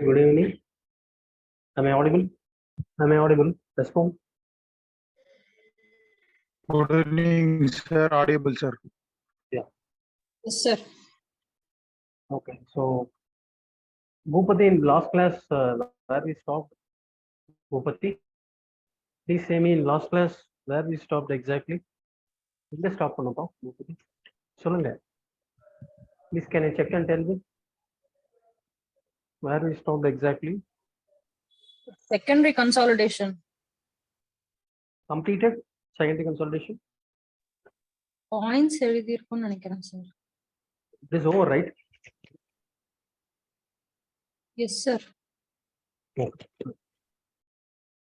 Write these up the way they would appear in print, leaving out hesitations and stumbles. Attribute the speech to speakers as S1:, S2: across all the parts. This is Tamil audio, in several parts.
S1: Good evening. Am I audible? Am I audible? Respond.
S2: Good evening, sir. Audible, sir.
S1: Yeah.
S3: Yes, sir.
S1: Okay. So, Bhupati, in last class, where we stopped? Bhupati, please say me in last class where we stopped exactly. எங்க ஸ்டாப் பண்ணப்போம் பூபதி சொல்லுங்க. Please can I check and tell me where we stopped exactly?
S3: Secondary consolidation.
S1: Completed secondary consolidation.
S3: Points எழுதியிருக்கும்னு நினைக்கிறேன் sir.
S1: It is over, right?
S3: Yes, sir.
S1: Okay.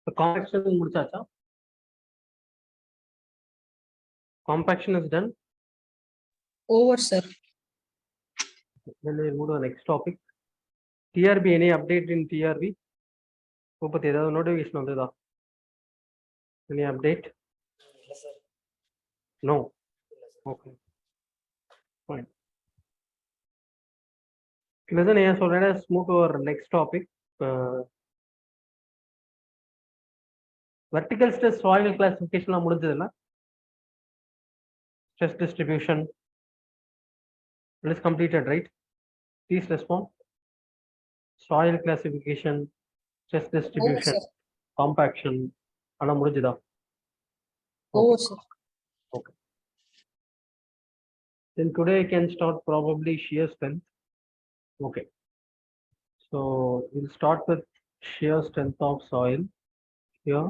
S1: So compaction முடிச்சாச்சா? Compaction is done.
S3: Over, sir.
S1: Then we move to the next topic. TRB, any update in TRB? Boopathi ஏதாவது நோட்டிஃபிகேஷன் வந்ததா? Any update? No. Okay. Fine. Listen, yes, so let us move to our next topic. Vertical stress soil classification la முடிஞ்சதுல stress distribution it is completed, right? Please respond. Soil classification, stress distribution,
S3: Over, sir.
S1: compaction ala முடிஞ்சதா?
S3: Over, sir.
S1: Okay. Then today I can start probably shear strength. Okay. So we'll start with shear strength of soil. Here,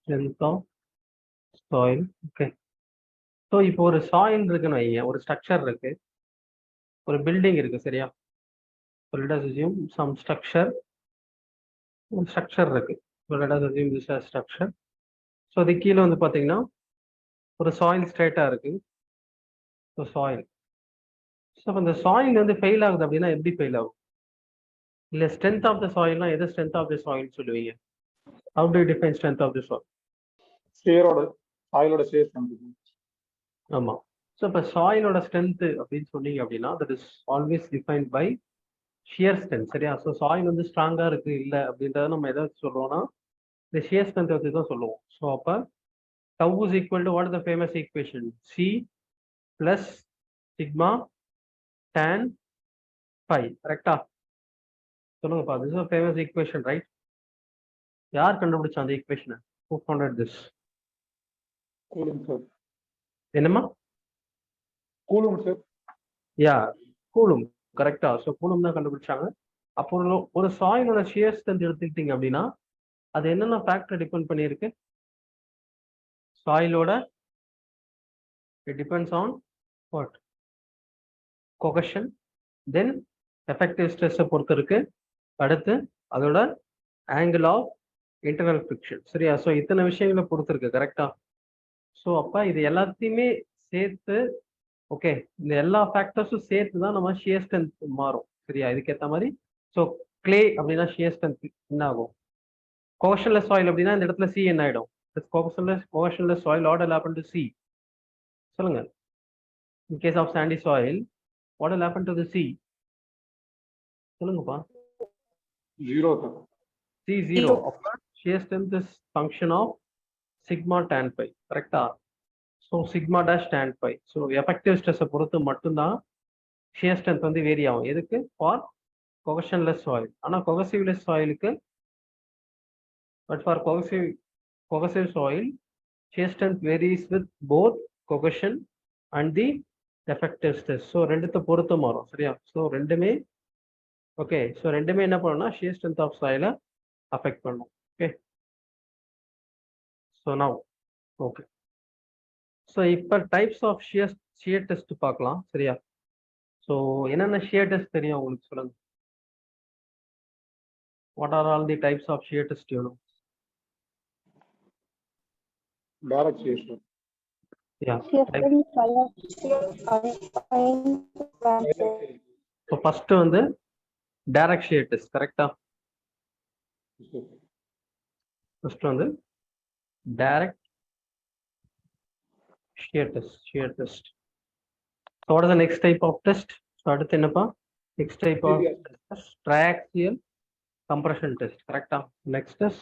S1: strength of soil. Okay. So இப்போ ஒரு சாயில் இருக்குன்னு வைங்க, ஒரு ஸ்ட்ரக்சர் இருக்கு, ஒரு பில்டிங் இருக்கு, சரியா? Let us assume some structure இருக்கு. So let us assume this as structure. So அது கீழே வந்து பாத்தீங்கன்னா ஒரு சாயில் ஸ்ட்ரேட்டா இருக்கு. So soil. ஸோ அந்த சாயில் வந்து ஃபெயில் ஆகுது அப்படின்னா எப்படி ஃபெயில் ஆகும்? இல்ல ஸ்ட்ரென்த் ஆஃப் த சாயில்னா எதை ஸ்ட்ரென்த் ஆஃப் த சாயில் சொல்லுவீங்க? How do you define strength of the soil?
S2: சாயிலோட ஸ்டேட்.
S1: ஆமா. ஸோ இப்போ சாயிலோட ஸ்ட்ரென்த் அப்படின்னு சொன்னீங்க அப்படின்னா that is always defined by shear strength, சரியா? ஸோ சாயில் வந்து ஸ்ட்ராங்கா இருக்கு இல்லை அப்படின்றத நம்ம எதை சொல்லுவோம்னா இந்த ஷியர் ஸ்ட்ரென்த் வச்சு தான் சொல்லுவோம். ஸோ அப்போ tau is equal to what is the famous equation? C plus sigma tan phi, கரெக்டா? சொல்லுங்கப்பா. This is famous equation, right? யார் கண்டுபிடிச்சா அந்த ஈக்குவேஷனை? Who founded this?
S2: Coulomb sir.
S1: என்னம்மா?
S2: Coulomb sir.
S1: யா, கூலும், கரெக்டா? ஸோ கூலும் தான் கண்டுபிடிச்சாங்க. அப்போ ஒரு சாயிலோட ஷியர் ஸ்ட்ரென்த் எடுத்துக்கிட்டீங்க அப்படின்னா அது என்னென்ன ஃபேக்டர் டிபெண்ட் பண்ணியிருக்கு? சாயிலோட it depends on what? Cohesion, then effective ஸ்ட்ரெஸ்ஸை பொறுத்து இருக்கு, அடுத்து அதோட ஆங்கிள் ஆஃப் இன்டர்னல் ஃபிரிக்ஷன், சரியா? ஸோ இத்தனை விஷயங்களை பொறுத்து இருக்கு, கரெக்டா? ஸோ அப்போ இது எல்லாத்தையுமே சேர்த்து, ஓகே, இந்த எல்லா ஃபேக்டர்ஸும் சேர்த்து தான் நம்ம ஷியர் ஸ்ட்ரென்த் மாறும், சரியா? இதுக்கேற்ற மாதிரி. ஸோ கிளே அப்படின்னா ஷியர் ஸ்ட்ரென்த் என்ன ஆகும்? கோஷன்லெஸ் சாயில் அப்படின்னா இந்த இடத்துல சி என்ன ஆயிடும்? Cohesionless soil what will happen to C? சொல்லுங்க. In case of sandy soil, what will happen to the C? சொல்லுங்கப்பா.
S2: Zero sir.
S1: C zero. Shear strength is function of sigma tan phi, கரெக்டா? So sigma dash tan phi. So effective ஸ்ட்ரெஸ்ஸை பொறுத்து மட்டும்தான் ஷியர் ஸ்ட்ரென்த் வந்து வேரி ஆகும். எதுக்கு? For cohesionless soil. ஆனால் கொகசிவ்லெஸ் சாயிலுக்கு, but for cohesive soil, shear strength varies with both cohesion and the effective stress. So ரெண்டுத்தை பொறுத்து மாறும், சரியா? ஸோ ரெண்டுமே ஓகே. ஸோ ரெண்டுமே என்ன பண்ணணும்னா ஷியர் ஸ்ட்ரென்த் ஆஃப் சாயிலை அஃபெக்ட் பண்ணும். Okay. So now okay. So இப்போ டைப்ஸ் ஆஃப் ஷியர் டெஸ்ட் பார்க்கலாம், சரியா? ஸோ என்னென்ன ஷியர் டெஸ்ட் தெரியும் உங்களுக்கு? சொல்லுங்க. What are all the types of shear test you know?
S2: Direct shear sir.
S1: Ya. So first வந்து டைரக்ட் ஷியர் டெஸ்ட், கரெக்டா? ஃபர்ஸ்ட் வந்து direct shear test. So what is the next type of test? So அடுத்து என்னப்பா? Next type of
S2: CBR.
S1: test, triaxial compression test. Correct? Next is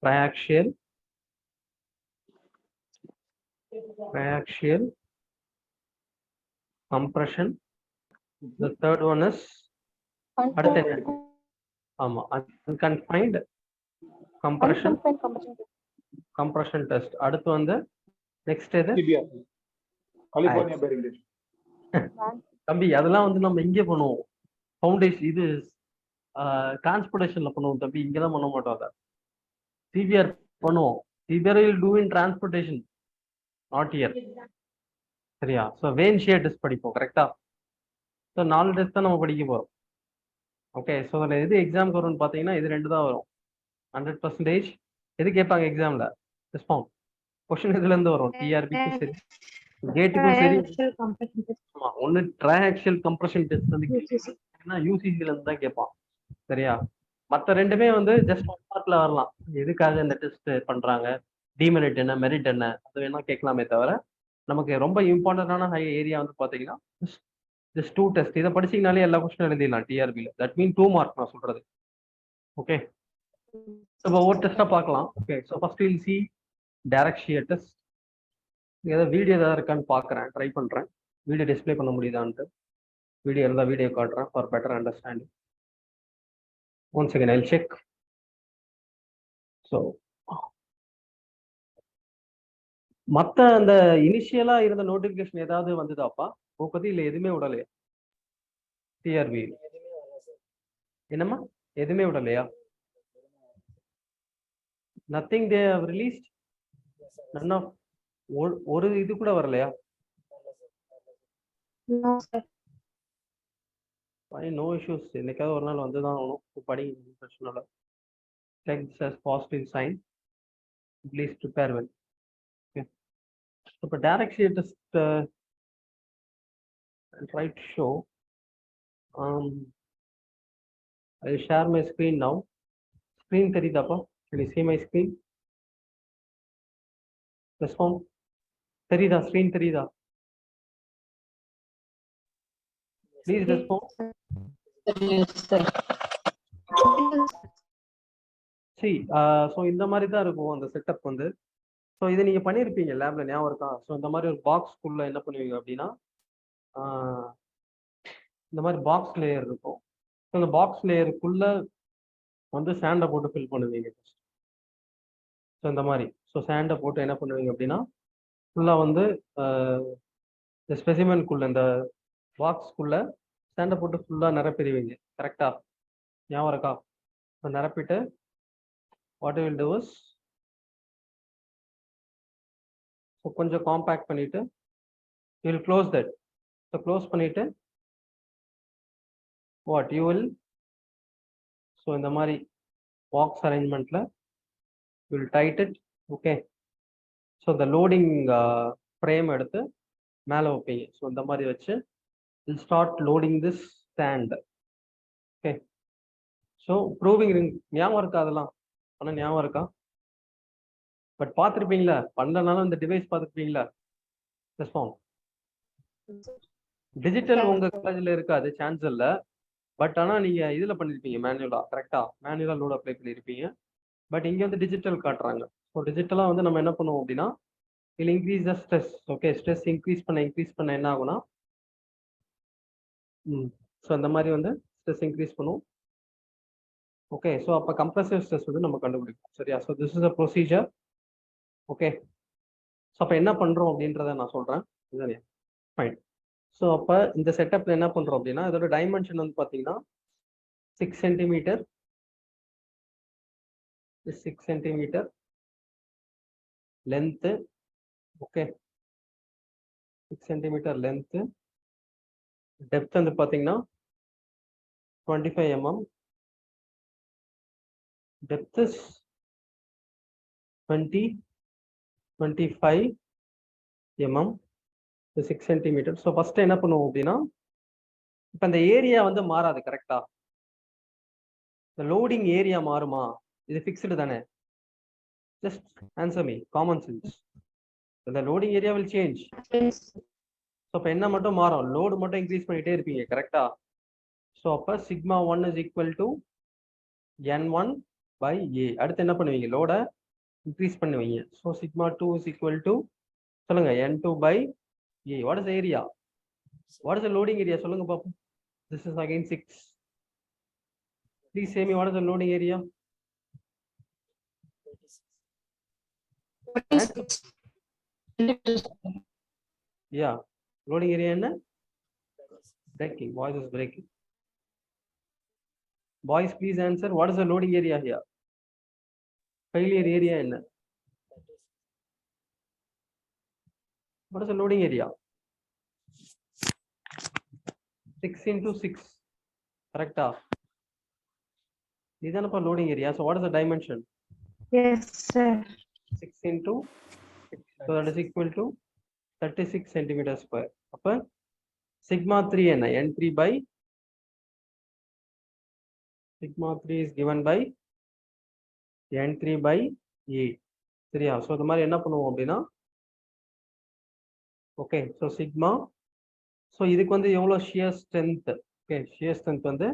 S1: triaxial compression. The third one is அடுத்து என்ன? ஆமா, unconfined compression test. அடுத்து வந்து next இது
S2: CBR. California bearing test.
S1: தம்பி அதெல்லாம் வந்து நம்ம இங்கே பண்ணுவோம், ஃபவுண்டேஷன் இது டிரான்ஸ்போர்டேஷன்ல பண்ணுவோம் தம்பி, இங்கதான் பண்ண மாட்டோம். அதை சிபிஆர் பண்ணுவோம். CBR will do in transportation, not here. சரியா? ஸோ வெயின் ஷியர் டெஸ்ட் படிப்போம். கரெக்டா? ஸோ 4 டெஸ்ட் தான் நம்ம படிக்க போறோம். ஓகே, ஸோ அதில் எது எக்ஸாம் வரும்னு பார்த்தீங்கன்னா இது 2 தான் வரும். 100% எது கேட்பாங்க எக்ஸாம்ல? ரெஸ்பாண்ட் கொஸ்டின் இதுல இருந்து வரும். டிஆர்பிக்கும் சரி, கேட்டுக்கும் சரி. ஆமா, ஒன்னு ட்ரைஆக்சியல் கம்ப்ரஷன் டெஸ்ட் வந்து யூசிசில இருந்து தான் கேட்பான். சரியா? மற்ற ரெண்டுமே வந்து ஜஸ்ட் 1 மார்க்ல வரலாம். எதுக்காக இந்த டெஸ்ட் பண்றாங்க, டிமெரிட் என்ன, மெரிட் என்ன, அது வேணா கேட்கலாமே தவிர நமக்கு ரொம்ப இம்பார்ட்டன்டான ஹை ஏரியா வந்து பாத்தீங்கன்னா ஜஸ்ட் 2 டெஸ்ட். இதை படிச்சீங்கனாலே எல்லா கொஸ்டின் எழுதிடலாம் டிஆர்பியில். தட் மீன் 2 மார்க் நான் சொல்றது. ஓகே, இப்போ ஒவ்வொரு டெஸ்டா பார்க்கலாம். Okay, so first will see direct shear test. ஏதாவது வீடியோ ஏதாவது இருக்கான்னு பார்க்குறேன், ட்ரை பண்ணுறேன். வீடியோ டிஸ்பிளே பண்ண முடியுதான்ட்டு. வீடியோ இருந்தால் வீடியோ காட்டுறேன் for better understanding. One second, Jal check. So மற்ற அந்த இனிஷியலா இருந்த நோட்டிபிகேஷன் ஏதாவது வந்ததாப்பா பத்தி? இல்லை எதுவுமே விடலையா? டிஆர்பி என்னம்மா எதுவுமே விடலையா? Nothing they have released? None of ஒரு இது கூட வரலையா? No issues. என்னைக்காவது ஒரு நாள் வந்துதான் ஆகணும். படிங்க, பிரச்சனை இல்லை. Take this as positive sign. Please prepare well. Okay. இப்போ direct shear test I'll try to show. I'll share my screen now. Screen தெரியுதாப்பா? Can you see my screen? Respond. தெரியுதா? ஸ்க்ரீன் தெரியுதா? Please respond. See, so இந்த மாதிரி தான் இருக்கும் அந்த செட்டப் வந்து. ஸோ இதை நீங்க பண்ணியிருப்பீங்க லேப்ல, ஞாபகம் இருக்கா? ஸோ இந்த மாதிரி ஒரு பாக்ஸ்க்குள்ள என்ன பண்ணுவீங்க அப்படின்னா, இந்த மாதிரி பாக்ஸ் லேயர் இருக்கும். ஸோ இந்த பாக்ஸ் லேயருக்குள்ள வந்து சாண்டை போட்டு ஃபில் பண்ணுவீங்க. ஸோ இந்த மாதிரி சாண்டை போட்டு என்ன பண்ணுவீங்க அப்படின்னா, ஃபுல்லாக வந்து இந்த ஸ்பெசிமென்குள்ள இந்த பாக்ஸ்க்குள்ள சாண்டை போட்டு ஃபுல்லாக நிரப்பிடுவீங்க. கரெக்டா? ஞாபகம் இருக்கா? இப்போ நிரப்பிட்டு what will do is, so கொஞ்சம் காம்பேக்ட் பண்ணிட்டு you will close that. So close பண்ணிட்டு வாட் யூ வில், ஸோ இந்த மாதிரி பாக்ஸ் அரேஞ்ச்மெண்ட்ல you will tight it. Okay, so இந்த லோடிங் ஃப்ரேம் எடுத்து மேலே வைப்பீங்க. ஸோ இந்த மாதிரி வச்சு will start loading this stand. Okay, so proving ring ஞாபகம் இருக்கா? அதெல்லாம் ஆனால் ஞாபகம் இருக்கா? பட் பார்த்துருப்பீங்களா? பண்ணனாலும் இந்த டிவைஸ் பார்த்துருப்பீங்களா? ரெஸ்பாண்ட் டிஜிட்டல் உங்க காலேஜில் இருக்காது, சான்ஸ் இல்லை. பட் ஆனால் நீங்கள் இதில் பண்ணியிருப்பீங்க மேனுவலாக. கரெக்டாக மேனுவலாக லோட் அப்ளை பண்ணியிருப்பீங்க. பட் இங்கே வந்து டிஜிட்டல் காட்டுறாங்க. ஸோ டிஜிட்டலாக வந்து நம்ம என்ன பண்ணுவோம் அப்படின்னா, இதில் increase the stress. Okay, stress increase பண்ண என்ன ஆகும்னா, ஸோ இந்த மாதிரி வந்து ஸ்ட்ரெஸ் இன்க்ரீஸ் பண்ணும். ஓகே, ஸோ அப்போ கம்ப்ரசிவ் ஸ்ட்ரெஸ் வந்து நம்ம கண்டுபிடிக்கும். சரியா? So this is a procedure. Okay, so அப்போ என்ன பண்ணுறோம் அப்படின்றத நான் சொல்கிறேன். சரியா? ஃபைன். ஸோ அப்போ இந்த செட்டப்பில் என்ன பண்ணுறோம் அப்படின்னா, இதோட டைமென்ஷன் வந்து பார்த்தீங்கன்னா 6 centimetre, 6 centimetre length. Okay, 6 centimetre length. Depth வந்து பார்த்தீங்கன்னா 25 mm. Depth is 25 mm, 6 centimeter. So first என்ன பண்ணுவோம் அப்படின்னா, இப்போ இந்த ஏரியா வந்து மாறாது. கரெக்டா? இந்த லோடிங் ஏரியா மாறுமா? இது ஃபிக்ஸ்டு தானே? Just answer me, common sense. இந்த loading area will change. So இப்போ என்ன மட்டும் மாறும்? லோடு மட்டும் இன்க்ரீஸ் பண்ணிட்டே இருப்பீங்க. கரெக்டா? ஸோ அப்போ sigma 1 is equal to n1 by a. அடுத்து என்ன பண்ணுவீங்க, லோட இன்க்ரீஸ் பண்ணுவீங்க. So sigma 2 is equal to சொல்லுங்க n2 by a. What is area, what is the loading area சொல்லுங்க பாப்போம். This is again 6. Please say me what is the loading area.
S3: 26 centimeters.
S1: Yeah, loading area என்ன? Breaking. Voice is breaking. Boys, please answer. What is the loading area here? Failure area என்ன? What is the loading area? 6 into 6. Correct? இதானப்பா loading area. So what is the dimension?
S3: Yes, sir.
S1: 6 into 6. So that is equal to 36 centimeters square. அப்ப sigma 3 என்ன? n3 by sigma 3 is given by n3 by 8. சரியா? ஸோ இந்த மாதிரி என்ன பண்ணுவோம் அப்படின்னா, ஓகே, ஸோ சிக்மா, ஸோ இதுக்கு வந்து எவ்வளோ shear strength, okay, shear strength வந்து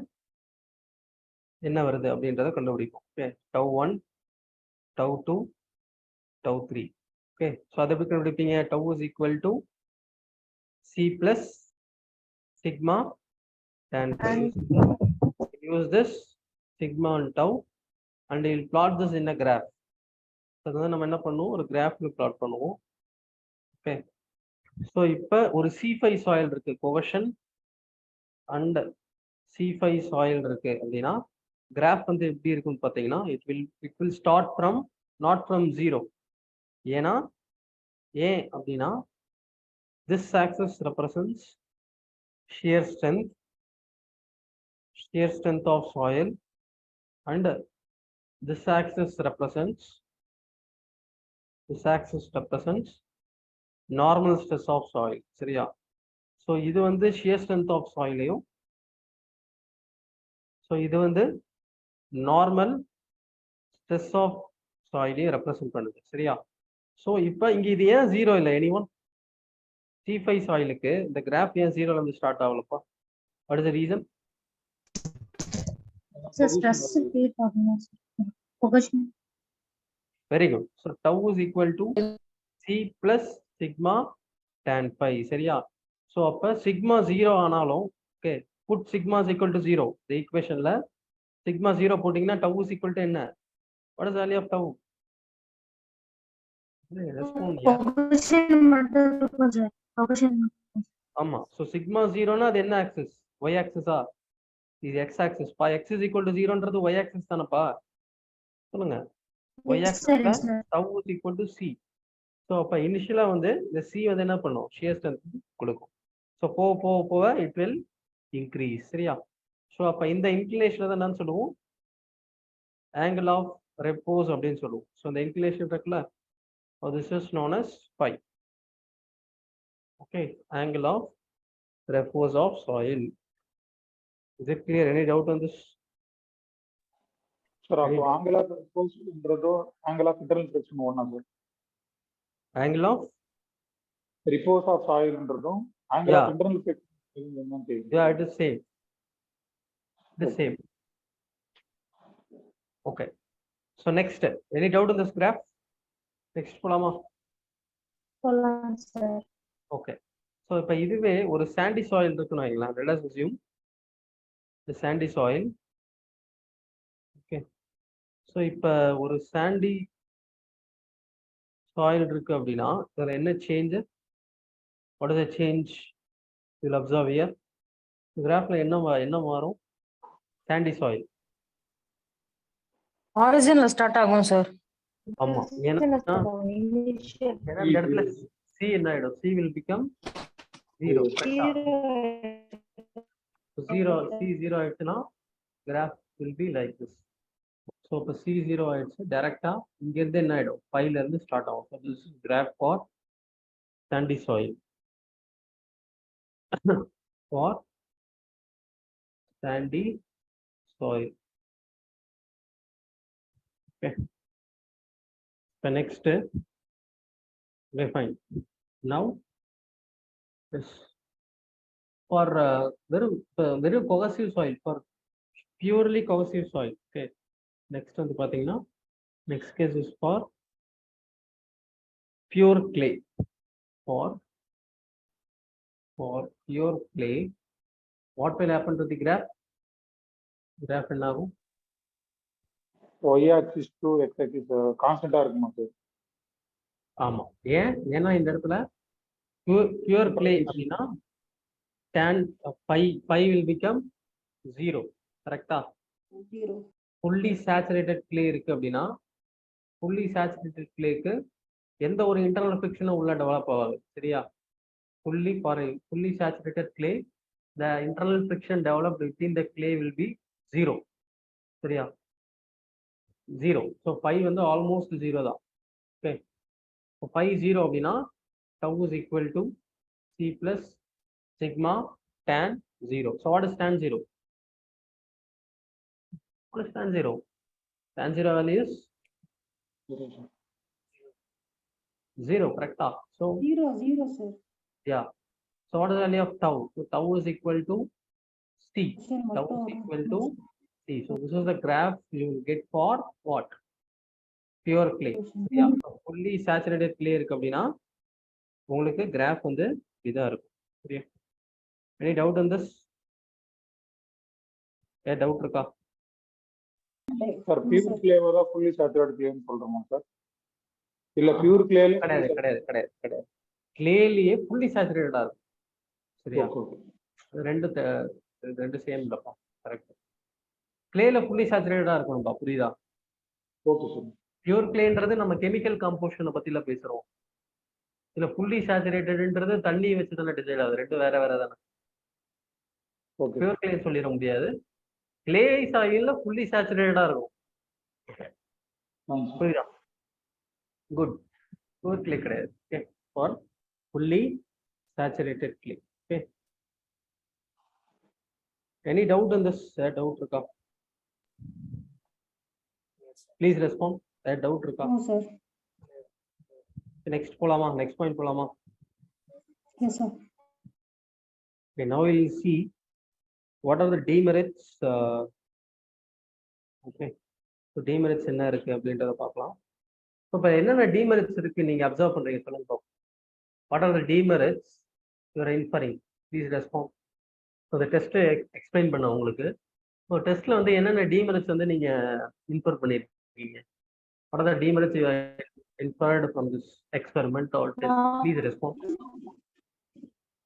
S1: என்ன வருது அப்படின்றத கண்டுபிடிப்போம். Okay, tau 1, tau 2, tau 3. Okay, so அதை எப்படி கண்டுபிடிப்பீங்க? Tau is equal to C plus sigma tan phi. Use this sigma and tau and we'll plot this in a graph. So then நம்ம என்ன பண்ணுவோம், ஒரு கிராஃப்ல பிளாட் பண்ணுவோம். ஓகே, ஸோ இப்போ ஒரு C5 சாயில் இருக்கு, கோஷன் அண்ட் C5 சாயில் இருக்கு அப்படின்னா கிராஃப் வந்து எப்படி இருக்குன்னு பார்த்தீங்கன்னா, it will start from not from 0. ஏன்னா ஏன் அப்படின்னா this access represents shear strength of soil and this axis represents normal stress of soil. சரியா? ஸோ இது வந்து shear strength of soil லையும், ஸோ இது வந்து நார்மல் ஸ்ட்ரெஸ் ஆஃப் சாயிலையும் ரெப்ரசன்ட் பண்ணுது. சரியா? ஸோ இப்போ இங்க இது ஏன் 0 இல்லை? எனிஒன்? C5 சாயிலுக்கு இந்த கிராஃப் ஏன் 0ல இருந்து ஸ்டார்ட் ஆகலப்பா? What is the reason?
S3: Sir, stress create ஆகுமா sir? Cohesion.
S1: Very good. So tau is equal to C plus sigma tan phi. சரியா? So அப்ப sigma 0 ஆனாலும், okay, put sigma is equal to 0. The equationல sigma 0 போட்டீங்கன்னா tau is equal to என்ன? What is the value of tau?
S3: Cohesion மட்டும் இருக்கும் sir. Cohesion.
S1: ஆமா. So sigma 0 னா அது என்ன axis? Y axis ஆ? இது x axis. பா x is equal to 0ன்றது y axis தானப்பா? சொல்லுங்க. Y axisல tau is equal to C. So அப்போ இனிஷியலாக வந்து இந்த C வந்து என்ன பண்ணும், ஷியர் ஸ்ட்ரென்த் கொடுக்கும். ஸோ போக போக போக இட் வில் இன்க்ரீஸ். சரியா? ஸோ அப்போ இந்த இன்க்ளினேஷன் தான் என்னன்னு சொல்லுவோம், ஆங்கிள் ஆஃப் ரெப்போஸ் அப்படின்னு சொல்லுவோம். ஸோ இந்த இன்க்ளினேஷன் இருக்குல்ல, this is known as phi. Okay, angle of repose of soil. Is it clear? Any doubt on this?
S2: Sir அப்போ ஆங்கிள் ஆஃப் ரிப்போஸ்ன்றதோ ஆங்கிள் ஆஃப் இன்டர்னல் ஃபிரிக்ஷன் ஒண்ணா sir?
S1: Angle of
S2: repose of சாயில்ன்றதும் ஆங்கிள் ஆஃப் இன்டர்னல் ஃபிரிக்ஷன் என்னன்னு தெரியும்.
S1: Yeah, it is same. The same. Okay. So next, any doubt on this graph? Next போலாமா?
S3: போலாம் sir.
S1: Okay. So இப்போ இதுவே ஒரு sandy soil இருக்குன்னு வைங்களேன். Let us assume the sandy soil. Okay. So இப்போ ஒரு sandy soil இருக்கு அப்படின்னா இதுல என்ன change? What is the change you will observe here? கிராஃப்ல என்ன மாறும்? sandy soil.
S3: Originல ஸ்டார்ட் ஆகும் sir.
S1: ஆமா. ஏன்னா இந்த இடத்துல C என்ன ஆயிடும்? C will become 0. C0 ஆயிடுச்சுன்னா graph will be like this. So இப்போ C0 ஆயிடுச்சு, டைரக்டா இங்க இருந்து என்ன ஆயிடும், 5ல இருந்து ஸ்டார்ட் ஆகும். So this is graph for sandy soil. For sandy soil. Okay. The next, okay, fine. Now, yes. For வெறும் cohesive soil, for purely cohesive soil. Okay, next வந்து பாத்தீங்கன்னா next case is for pure clay. For pure clay, what will happen to the graph? Graph என்ன ஆகும்?
S2: y axis to x axis கான்ஸ்டன்டா இருக்குமா சார்?
S1: ஆமா, ஏன்னா இந்த இடத்துல pure clay அப்படின்னா tan pi will become 0, கரெக்டா? fully saturated clay இருக்கு அப்படின்னா fully saturated clayக்கு எந்த ஒரு இன்டர்னல் ஃபிக்ஷனும் உள்ள டெவலப் ஆகாது, சரியா? fully saturated clay, the internal friction developed within the clay will be 0, சரியா? 0. ஸோ பை வந்து ஆல்மோஸ்ட் 0 தான். ஓகே, இப்போ பை 0 அப்படின்னா tau is equal to c plus sigma tan 0. So what is tan 0? What is tan 0? Tan 0 value is 0, correct? So
S3: 0 sir.
S1: yeah, so what is the value of tau? So tau is equal to c. Tau is equal to c. So this is the graph you will get for what? Pure clay. Yeah, fully saturated clay இருக்கு அப்படின்னா உங்களுக்கு கிராஃப் வந்து இதா இருக்கும், சரியா? Any doubt on this? Doubt இருக்கா?
S2: சார் பியூர் கிளேவை தான் ஃபுல்லி சேச்சுரேட்டட் கிளேன்னு சொல்றோமா சார்? இல்ல பியூர் கிளேல
S1: கிடையாது. கிளேலயே ஃபுல்லி சேச்சுரேட்டடா இருக்கும், சரியா? ரெண்டு சேம் இல்லப்பா, கரெக்ட். கிளேல ஃபுல்லி சேச்சுரேட்டடா இருக்கணும்பா, புரியுதா?
S2: Okay sir.
S1: பியூர் கிளேன்றது நம்ம கெமிக்கல் காம்போசிஷனை பத்தில பேசுறோம். இதுல ஃபுல்லி சேச்சுரேட்டட்ன்றது தண்ணி வச்சு தானே டிசைட் ஆகுது, ரெண்டு வேற தானே. பியூர் கிளே சொல்லிட முடியாது. கிளே சாயில்ல ஃபுல்லி சேச்சுரேட்டடா இருக்கும், புரியுதா? குட். பியூர் கிளே கிடையாது. Okay, for fully saturated clay. Okay, any doubt in this? Doubt இருக்கா? Please respond. டவுட் இருக்கா?
S3: No sir.
S1: நெக்ஸ்ட் போலாமா? நெக்ஸ்ட் பாயிண்ட் போலாமா?
S3: Yes sir.
S1: Okay, now we will see what are the demerits. Okay, so demerits என்ன இருக்கு அப்படின்றத பார்க்கலாம். இப்போ என்னென்ன demerits இருக்கு நீங்க அப்சர்வ் பண்றீங்க சொல்லுங்க பாப்போம். What are the demerits you are inferring? Please respond. So the test explain பண்ண உங்களுக்கு. So டெஸ்ட்ல வந்து என்னென்ன demerits வந்து நீங்க இன்ஃபர் பண்ணிருக்கீங்க? What are the demerits you inferred from this experiment or test? Please respond.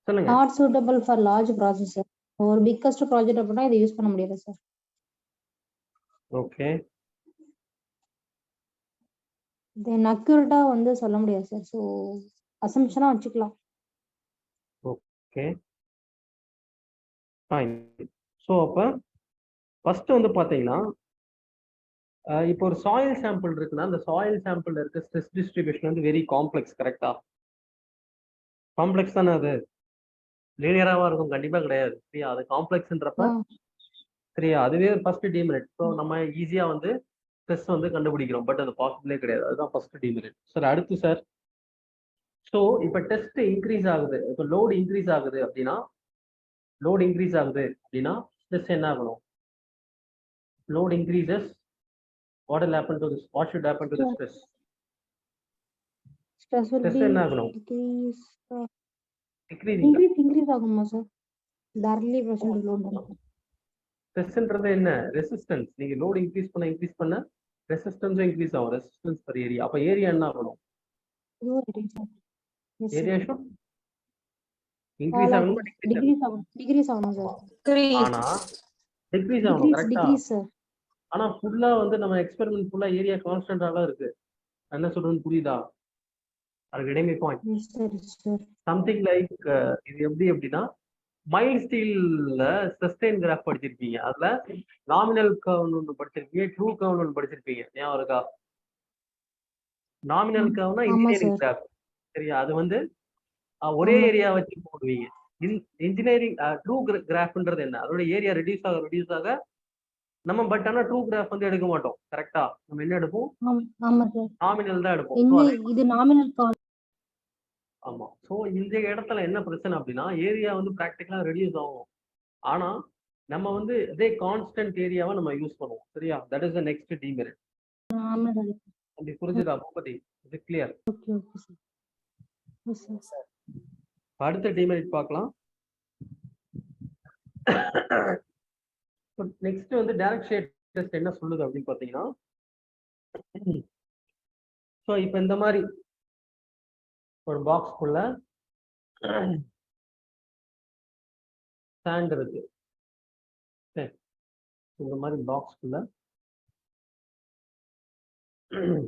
S1: சொல்லுங்க.
S3: Not suitable for large processor. ஒரு biggest project அப்படினா இதை யூஸ் பண்ண முடியாது சார்.
S1: ஓகே,
S3: தென் அக்யூரேட்டா வந்து சொல்ல முடியாது சார். ஸோ அசம்ஷனா வச்சுக்கலாம்.
S1: Okay, fine. ஸோ அப்போ ஃபர்ஸ்ட் வந்து பார்த்தீங்கன்னா இப்போ ஒரு சாயில் சாம்பிள் இருக்குன்னா அந்த சாயில் சாம்பிள் இருக்க ஸ்ட்ரெஸ் டிஸ்ட்ரிபியூஷன் வந்து வெரி காம்ப்ளெக்ஸ், கரெக்டா? காம்ப்ளெக்ஸ் தானே அது? லீனியராவா இருக்கும்? கண்டிப்பா கிடையாது, சரியா? அது காம்ப்ளெக்ஸ்ன்றப்ப சரியா, அதுவே ஃபர்ஸ்ட் டிமெரிட். ஸோ நம்ம ஈஸியா வந்து ஸ்ட்ரெஸ் வந்து கண்டுபிடிக்கிறோம், பட் அது பாசிபிளே கிடையாது. அதுதான் ஃபர்ஸ்ட் டிமெரிட். சார் அடுத்து சார், ஸோ இப்போ டெஸ்ட் இன்க்ரீஸ் ஆகுது, இப்போ லோடு இன்க்ரீஸ் ஆகுது அப்படின்னா ஸ்ட்ரெஸ் என்ன ஆகணும்? Load increases, what will happen to this? What should happen to the stress?
S3: Stress will be
S1: என்ன ஆகணும்?
S3: increase ஆகுமா sir? directly proportional to load.
S1: ஸ்ட்ரெஸ்ன்றது என்ன? ரெசிஸ்டன்ஸ். நீங்க லோட் இன்க்ரீஸ் பண்ண ரெசிஸ்டன்ஸும் இன்க்ரீஸ் ஆகும், ரெசிஸ்டன்ஸ் பர் ஏரியா. அப்ப ஏரியா என்ன ஆகணும்? ஏரியா ஷுட் இன்க்ரீஸ் ஆகணும்,
S3: டிகிரீஸ் ஆகணும் சார்.
S1: ஆனா டிக்ரீஸ் ஆகணும், கரெக்ட்டா?
S3: Degrees sir.
S1: ஆனா ஃபுல்லா வந்து நம்ம எக்ஸ்பெரிமெண்ட் ஃபுல்லா ஏரியா கான்ஸ்டன்டால இருக்கு. என்ன சொல்றேன்னு புரியுதா? அது கிடைமே பாயிண்ட். சம்திங் லைக் இது எப்படி அப்படின்னா மைல்ட் ஸ்டீல்ல சஸ்டெயின் கிராஃப் படிச்சிருப்பீங்க. அதுல நாமினல் கர்வ் ஒன்று படிச்சிருப்பீங்க, ட்ரூ கர்வ் ஒன்று படிச்சிருப்பீங்க. ஞாபகம் இருக்கா? நாமினல் கர்வ்னா இன்ஜினியரிங் கிராஃப், சரியா? அது வந்து ஒரே ஏரியா வச்சு போடுவீங்க. இன்ஜினியரிங் ட்ரூ கிராஃப்ன்றது என்ன? அதோட ஏரியா ரெடியூஸ் ஆக நம்ம பட் ஆனா ட்ரூ கிராஃப் வந்து எடுக்க மாட்டோம், கரெக்டா? நம்ம என்ன எடுப்போம்?
S3: ஆமா சார்,
S1: நாமினல் தான் எடுப்போம்.
S3: இது நாமினல் கர்வ்.
S1: ஆமா. ஸோ இந்த இடத்துல என்ன பிரச்சனை அப்படின்னா ஏரியா வந்து ப்ராக்டிக்கலா ரெடியூஸ் ஆகும். ஆனா நம்ம வந்து அதே கான்ஸ்டன்ட் ஏரியாவை நம்ம யூஸ் பண்ணுவோம். சரியா? That is the next demerit.
S3: ஆமா சார்.
S1: அப்படி புரிஞ்சுதா பூபதி? இது clear?
S3: Okay okay sir. Yes sir.
S1: அடுத்த டிமெரிட் பார்க்கலாம். நெக்ஸ்ட் வந்து டைரக்ட் ஷேட் டெஸ்ட் என்ன சொல்லுது அப்படின்னு பார்த்தீங்கன்னா, ஸோ இப்போ இந்த மாதிரி ஒரு பாக்ஸ்க்குள்ள சாண்ட் இருக்கு. சரி, இந்த மாதிரி பாக்ஸ்க்குள்ள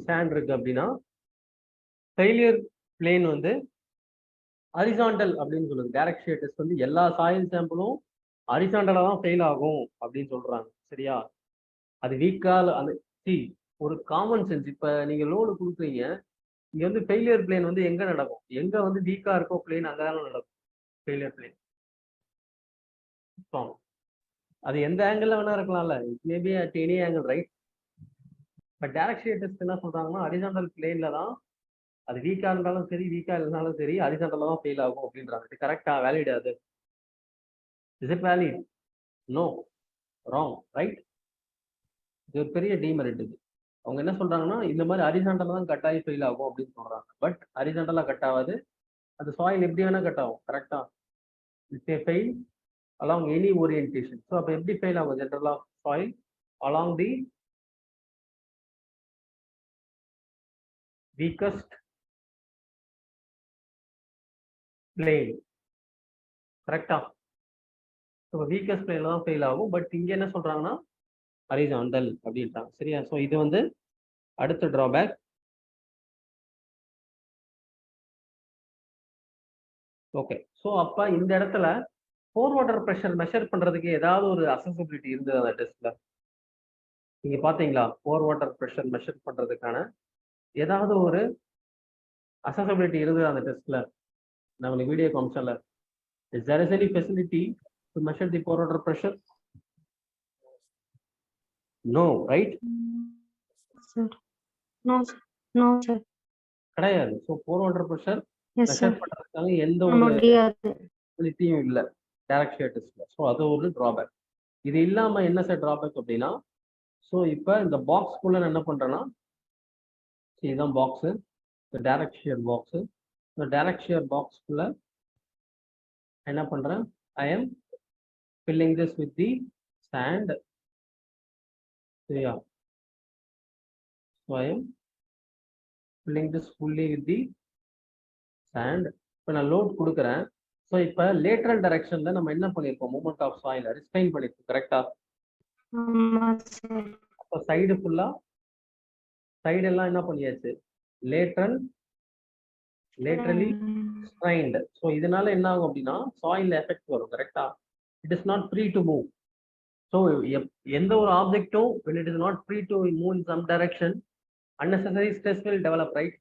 S1: சாண்ட் இருக்கு அப்படின்னா ஃபெயிலியர் பிளேன் வந்து ஹரிசாண்டல் அப்படின்னு சொல்லுது. டைரக்ட் ஷேட் டெஸ்ட் வந்து எல்லா சாயில் சாம்பிளும் ஹரிசாண்டலா தான் ஃபெயில் ஆகும் அப்படின்னு சொல்றாங்க. சரியா? அது வீக்கால் அந்த ஒரு காமன் சென்ஸ். இப்ப நீங்க லோடு கொடுக்குறீங்க, இங்க வந்து ஃபெயிலியர் பிளேன் வந்து எங்க நடக்கும்? எங்க வந்து வீக்கா இருக்கோ பிளேன் அங்கதானே நடக்கும் ஃபெயிலியர் பிளேன். அது எந்த ஆங்கிள் வேணா இருக்கலாம்ல, it maybe at any angle, right? But direct shade test என்ன சொல்றாங்கன்னா ஹரிசாண்டல் பிளேன்ல தான் அது வீக்கா இருந்தாலும் சரி வீக்கா இருந்தாலும் சரி ஹரிசாண்டல்ல தான் ஃபெயில் ஆகும் அப்படின்றாங்க. இது கரெக்டா? வேலிட் அது? Is it valid? No, wrong, right? இது ஒரு பெரிய டிமெரிட். இது அவங்க என்ன சொல்றாங்கன்னா இந்த மாதிரி ஹரிசாண்டலா தான் கட் ஆகி ஃபெயில் ஆகும் அப்படின்னு சொல்றாங்க. பட் ஹரிசாண்டலா கட் ஆகாது. அந்த சாயில் எப்படி வேணா கட் ஆகும். கரெக்டா? It's a fail along any orientation. So அப்ப எப்படி ஃபெயில் ஆகும் ஜெனரலா soil? along the weakest plane. கரெக்டா? ஸோ வீக்கஸ்ட் பிளேன்ல தான் ஃபெயில் ஆகும். பட் இங்க என்ன சொல்றாங்கன்னா ஹரிசாண்டல் அப்படின்ட்டாங்க. சரியா? ஸோ இது வந்து அடுத்த டிராபேக். ஓகே, ஸோ அப்ப இந்த இடத்துல போர் வாட்டர் ப்ரெஷர் மெஷர் பண்றதுக்கு ஏதாவது ஒரு அசசிபிலிட்டி இருந்தது அந்த டெஸ்ட்ல? நீங்க பாத்தீங்களா? போர் வாட்டர் ப்ரெஷர் மெஷர் பண்றதுக்கான ஏதாவது ஒரு அசசிபிலிட்டி இருந்தது அந்த டெஸ்ட்ல? நம்ம video காமிச்சல. Is there any facility to measure the pore water pressure? No, right?
S3: Sir. No no sir.
S1: கிடையாது. So pore water pressure
S3: is
S1: measure
S3: sir.
S1: பண்றதுக்காக எந்த ஒரு
S3: முடியாது.
S1: ஃபெசிலிட்டியும் இல்லை டைரக்ட் ஷேட் டெஸ்ட்ல. ஸோ அது ஒரு டிராபேக். இது இல்லாம என்ன சார் டிராபேக் அப்படின்னா, ஸோ இப்போ இந்த பாக்ஸ்க்குள்ள நான் என்ன பண்றேன்னா, இதுதான் பாக்ஸ், டைரக்ட் ஷியர் பாக்ஸ். இந்த டைரக்ட் ஷியர் பாக்ஸ்க்குள்ள என்ன பண்றேன்? I am filling this with the sand. சரியா? So I am filling this fully with the sand. இப்போ நான் லோட் கொடுக்குறேன். ஸோ இப்போ லேட்ரல் டைரக்ஷன்ல நம்ம என்ன பண்ணியிருக்கோம்? மூவ்மெண்ட் ஆஃப் சாயில் ரிஸ்ட்ரைன் பண்ணிருக்கோம். கரெக்டா?
S3: ஆமா சார்.
S1: அப்போ சைடு ஃபுல்லா சைடு எல்லாம் என்ன பண்ணியாச்சு? லேட்ரலி ஸ்ட்ரைன்டு. ஸோ இதனால என்ன ஆகும் அப்படின்னா சாயில் எஃபெக்ட் வரும். கரெக்டா? It is not free to move. So எந்த ஒரு ஆப்ஜெக்டும் when it is not free to move in some direction, unnecessary stress will develop, right?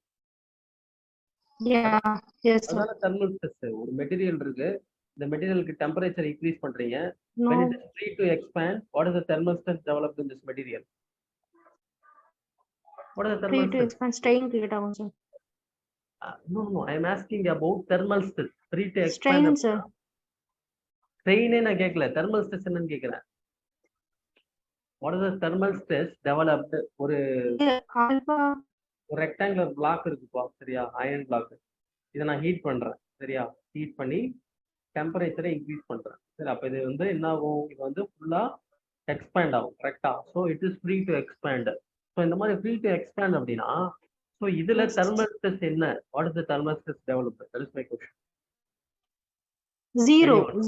S3: Yeah, yes sir.
S1: அதனால தெர்மல் ஸ்ட்ரெஸ். ஒரு மெட்டீரியல் இருக்கு, இந்த மெட்டீரியலுக்கு டெம்பரேச்சர் இன்க்ரீஸ் பண்றீங்க.
S3: No,
S1: when it is free to expand, what is the thermal stress developed in this material? What is the
S3: free
S1: thermal
S3: to
S1: stress?
S3: expand strain create ஆகும் sir.
S1: No, I am asking about thermal stress. Free to
S3: Strain
S1: expand.
S3: sir.
S1: strain நான் கேட்கல, thermal stress என்னன்னு கேட்கிறேன். What is the thermal stress developed? ஒரு
S3: ஆல்பா
S1: ரெக்டாங்குலர் பிளாக் இருக்குப்பா, சரியா? Iron block. இதை நான் ஹீட் பண்றேன். சரியா? ஹீட் பண்ணி டெம்பரேச்சரை இன்க்ரீஸ் பண்றேன். சரி, அப்ப இது வந்து என்ன ஆகும்? இது வந்து ஃபுல்லா எக்ஸ்பேண்ட் ஆகும். கரெக்டா? So it is free to expand. So இந்த மாதிரி ஃப்ரீ டு எக்ஸ்பேண்ட் அப்படின்னா, ஸோ இதுல தெர்மல் ஸ்ட்ரெஸ் என்ன? What is the thermal stress developed? That is my question.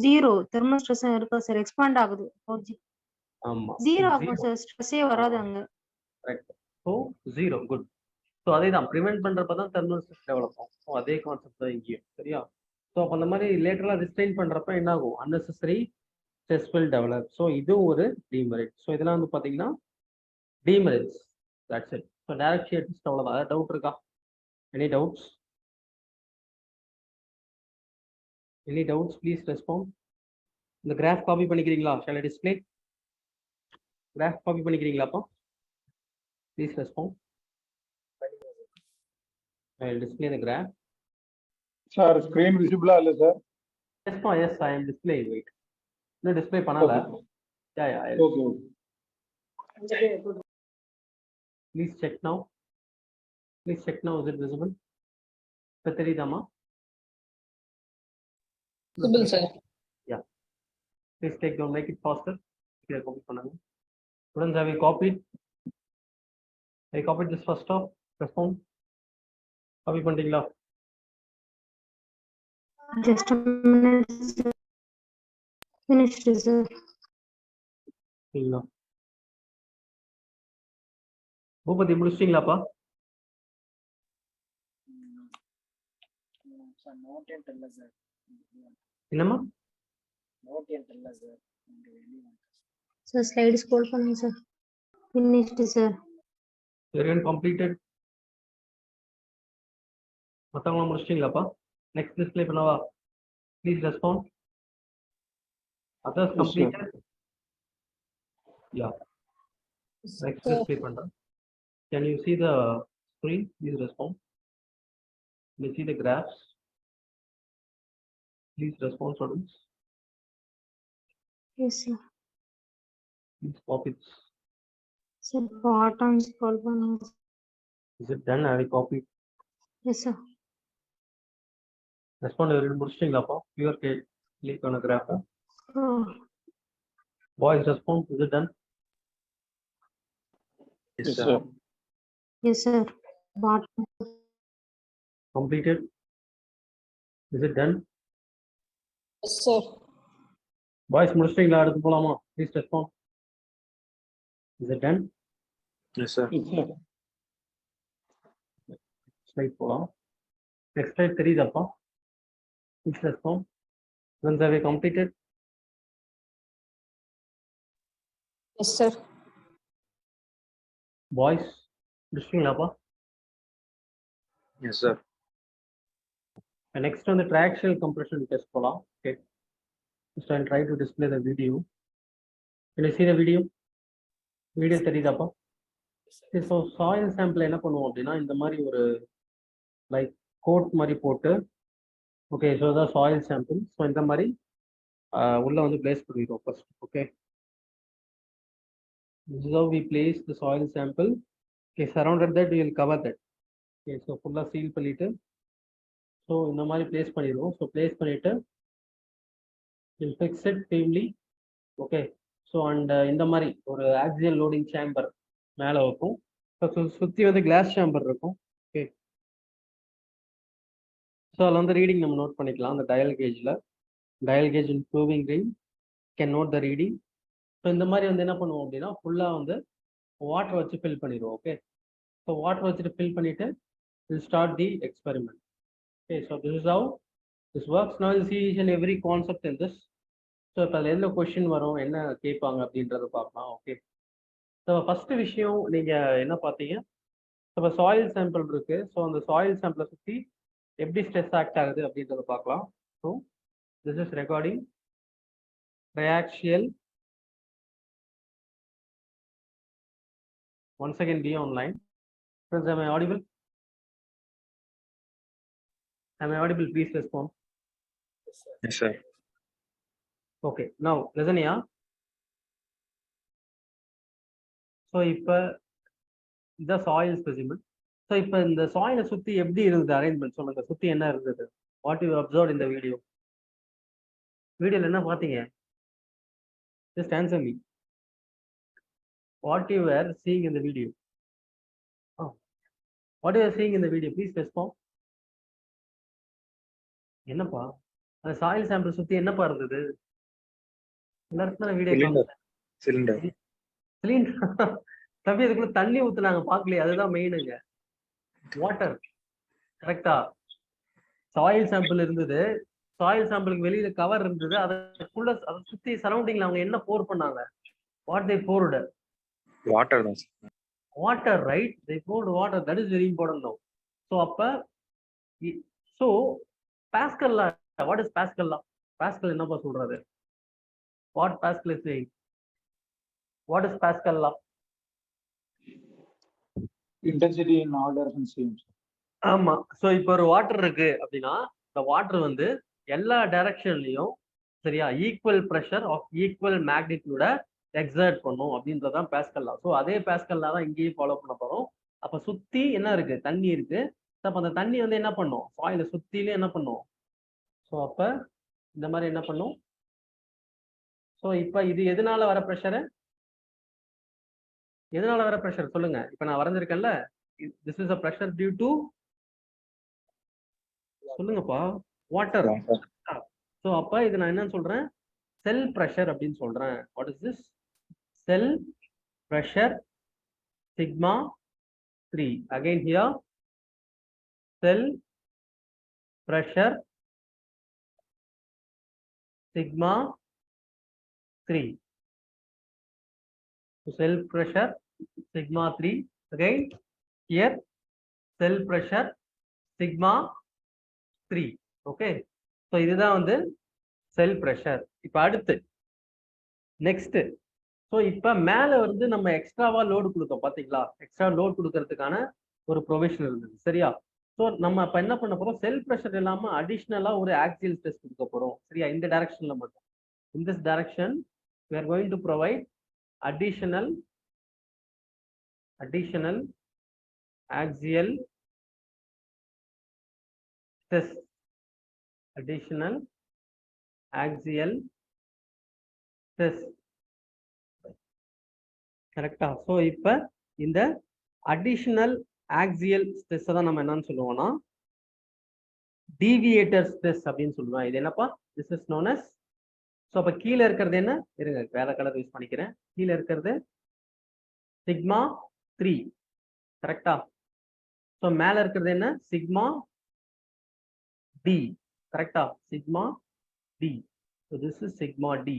S3: Zero thermal stress இருக்கா சார்? எக்ஸ்பாண்ட் ஆகுது.
S1: ஆமா,
S3: ஜீரோ ஆகும் சார். ஸ்ட்ரெஸ்ஸே வராது அங்க.
S1: Correct. So zero, good. So அதே தான் ப்ரிவென்ட் பண்றப்ப தான் தெர்மல் ஸ்ட்ரெஸ் டெவலப் ஆகும். ஸோ அதே கான்செப்ட் தான் இங்கேயும். சரியா? ஸோ அப்போ அந்த மாதிரி லேட்டரலா ரிஸ்ட்ரெயின் பண்றப்ப என்ன ஆகும்? unnecessary stress will develop. So இது ஒரு டிமெரிட். ஸோ இதெல்லாம் வந்து பாத்தீங்கன்னா demerits. That's it. So direct shear test அவ்வளவுதான். ஏதாவது டவுட் இருக்கா? Any doubts? Any doubts please respond. இந்த கிராஃப் காப்பி பண்ணிக்கிறீங்களா? Shall I display? Graph copy பண்ணிக்கிறீங்களா? அப்போ please respond. I will display the graph.
S2: Sir screen விசிபிளா இல்ல sir?
S1: Yes, I am displaying. Wait. No display panala. Yeah.
S2: Okay.
S1: Please check now. Is it visible? Patheridama.
S4: Visible, sir.
S1: Yeah. Please take down, make it faster. Here, copy pananga. Students, have you copied? I copied this first off. Respond. Copy pandingla.
S3: Just a minute, sir. Finished, sir.
S1: இல்ல. பூபதி முடிச்சிட்டீங்களாப்பா?
S5: சார் நோட் என்ட் இல்ல சார்.
S1: என்னம்மா?
S5: நோட் என்ட் இல்ல சார்.
S3: Sir, slide scroll பண்ணுங்க sir. Finished, sir.
S1: Variant completed. மத்தவங்க முடிச்சிட்டீங்களாப்பா? Next display பண்ணவா? Please respond. Others completed. Yeah. Next display பண்றேன். Can you see the screen? Please respond. Can you see the graphs? Please respond, students.
S3: Yes, sir.
S1: Please copy this.
S3: Sir, bottom scroll பண்ணுங்க.
S1: Is it done? Have you copied?
S3: Yes, sir.
S1: Respond everyone முடிச்சிட்டீங்களாப்பா? Pure click on a graph.
S3: Oh,
S1: Boys respond. Is it done?
S2: Yes, sir.
S3: yes, sir. Bottom.
S1: Completed. Is it done?
S4: Yes, sir.
S1: Boys முடிச்சிட்டீங்களா? அடுத்து போலாமா? Please respond. Is it done?
S6: Yes, sir.
S2: Yes, sir.
S1: Slide போலாம். Next slide தெரியுதாப்பா? Please respond. Once have you completed?
S4: Yes, sir.
S1: Boys முடிச்சிட்டீங்களாப்பா?
S6: Yes, sir.
S1: Next on the triaxial compression test போலாம். Okay. Just I'll try to display the video. Can you see the video? Video தெரியுதாப்பா? So soil sample என்ன பண்ணுவோம் அப்படின்னா இந்த மாதிரி ஒரு லைக் கோட் மாதிரி போட்டு ஓகே ஸோ தான் சாயில் சாம்பிள் ஸோ இந்த மாதிரி உள்ள வந்து பிளேஸ் பண்ணிடுவோம் first okay this is how we place the soil sample. Okay, surrounded that we will cover that. Okay, so ஃபுல்லாக சீல் பண்ணிட்டு ஸோ இந்த மாதிரி பிளேஸ் பண்ணிடுவோம் ஸோ பிளேஸ் பண்ணிட்டு will fix it firmly. Okay so and இந்த மாதிரி ஒரு ஆக்சிஜன் லோடிங் சேம்பர் மேலே வைப்போம் சுற்றி வந்து கிளாஸ் சேம்பர் இருக்கும் ஓகே ஸோ அதில் வந்து ரீடிங் நம்ம நோட் பண்ணிக்கலாம் அந்த dial gauge in proving ring can note the reading so இந்த மாதிரி வந்து என்ன பண்ணுவோம் அப்படின்னா ஃபுல்லாக வந்து வாட்டர் வச்சு ஃபில் பண்ணிடுவோம் ஓகே ஸோ வாட்டர் வச்சுட்டு ஃபில் பண்ணிவிட்டு will start the experiment okay so this is how this works now you see each and every concept in this. So இப்போ அதில் எந்த கொஷின் வரும் என்ன கேட்பாங்க அப்படின்றத பார்க்கலாம் ஓகே ஸோ ஃபஸ்ட்டு விஷயம் நீங்கள் என்ன பார்த்தீங்க இப்போ சாயில் சாம்பிள் இருக்குது ஸோ அந்த சாயில் சாம்பிளை சுற்றி எப்படி ஸ்ட்ரெஸ் ஆக்ட் ஆகுது அப்படின்றத பார்க்கலாம் so this is recording triaxial. Once again be online. Friends, am I audible? Am I audible? Please respond.
S6: Yes, sir.
S1: Okay, now listen here. So இப்போ இந்த சாயில் ஸ்பெசிமென் ஸோ இப்போ இந்த சாயிலை சுற்றி எப்படி இருந்தது அரேஞ்ச்மெண்ட் சொல்லுங்க சுற்றி என்ன இருந்தது வாட் யூ அப்சர்வ் இந்த வீடியோவில் என்ன பார்த்தீங்க just answer me what you are seeing இந்த video what you are seeing இந்த வீடியோ ப்ளீஸ் ரெஸ்பாண்ட் என்னப்பா அந்த சாயில் சாம்பிள் சுற்றி என்னப்பா இருந்தது எல்லாருக்கும் வீடியோ
S6: Cylinder.
S1: சிலிண்டர் தம்பி இதுக்குள்ள தண்ணி ஊத்துனாங்க பாக்கலையே அதுதான் மெயினுங்க வாட்டர் கரெக்டா சாயில் சாம்பிள் இருந்தது சாயில் சாம்பிளுக்கு வெளியில கவர் இருந்தது அதுக்குள்ள அதை சுத்தி சரௌண்டிங்ல அவங்க என்ன போர் பண்ணாங்க வாட் தே போர்டு
S6: Water தான் sir.
S1: Water right they poured water that is very important no so அப்ப ஸோ பாஸ்கல்லா வாட் இஸ் பாஸ்கல்லா பாஸ்கல் என்னப்பா சொல்றது what Pascal is saying what is பாஸ்கல்லா
S2: Intensity in all directions same.
S1: ஆமா ஸோ இப்போ ஒரு வாட்டர் இருக்கு அப்படின்னா இந்த வாட்டர் வந்து எல்லா டைரக்ஷன்லயும் சரியா equal pressure of equal magnitude exert பண்ணும் அப்படின்றதான் பாஸ்கல் லா. ஸோ அதே பாஸ்கல் லா தான் இங்கேயும் ஃபாலோ பண்ண போறோம். அப்ப சுத்தி என்ன இருக்கு, தண்ணி இருக்கு. அப்ப அந்த தண்ணி வந்து என்ன பண்ணும், சாயில சுத்திலே என்ன பண்ணும். ஸோ அப்ப இந்த மாதிரி என்ன பண்ணும். ஸோ இப்ப இது எதனால வர ப்ரெஷரு, எதனால வர ப்ரெஷர் சொல்லுங்க. இப்ப நான் வரைஞ்சிருக்கேன்ல, this is a pressure due to சொல்லுங்கப்பா வாட்டர். ஸோ அப்ப இது நான் என்னன்னு சொல்றேன், செல் ப்ரெஷர் அப்படின்னு சொல்றேன். What is this, cell pressure sigma 3. Again here cell pressure sigma 3. So cell pressure sigma 3. Again here cell pressure sigma 3. Okay. So இதுதான் வந்து செல் ப்ரெஷர். இப்ப அடுத்து நெக்ஸ்ட். ஸோ இப்ப மேல வந்து நம்ம எக்ஸ்ட்ராவா லோடு கொடுத்தோம் பாத்தீங்களா, எக்ஸ்ட்ரா லோட் கொடுக்கறதுக்கான ஒரு ப்ரொவிஷன் இருந்தது சரியா. ஸோ நம்ம அப்ப என்ன பண்ண போறோம், செல் ப்ரெஷர் இல்லாம அடிஷ்னலா ஒரு ஆக்சியல் ஸ்ட்ரெஸ் கொடுக்க போறோம் சரியா. இந்த டைரக்ஷன்ல மட்டும், in this direction we are going to provide additional axial stress, additional axial stress. கரெக்டா. ஸோ இப்ப இந்த அடிஷனல் ஆக்சியல் ஸ்ட்ரெஸ் தான் நம்ம என்னன்னு சொல்லுவோம்னா டீவியேட்டர் ஸ்ட்ரெஸ் அப்படின்னு சொல்லுவோம். இது என்னப்பா, this is known as. So அப்ப கீழே இருக்கிறது என்ன, இருங்க வேற கலர் யூஸ் பண்ணிக்கிறேன். கீழே இருக்கிறது சிக்மா 3 கரெக்டா. ஸோ மேல இருக்கிறது என்ன, சிக்மா டி கரெக்டா, sigma T. So this is sigma T.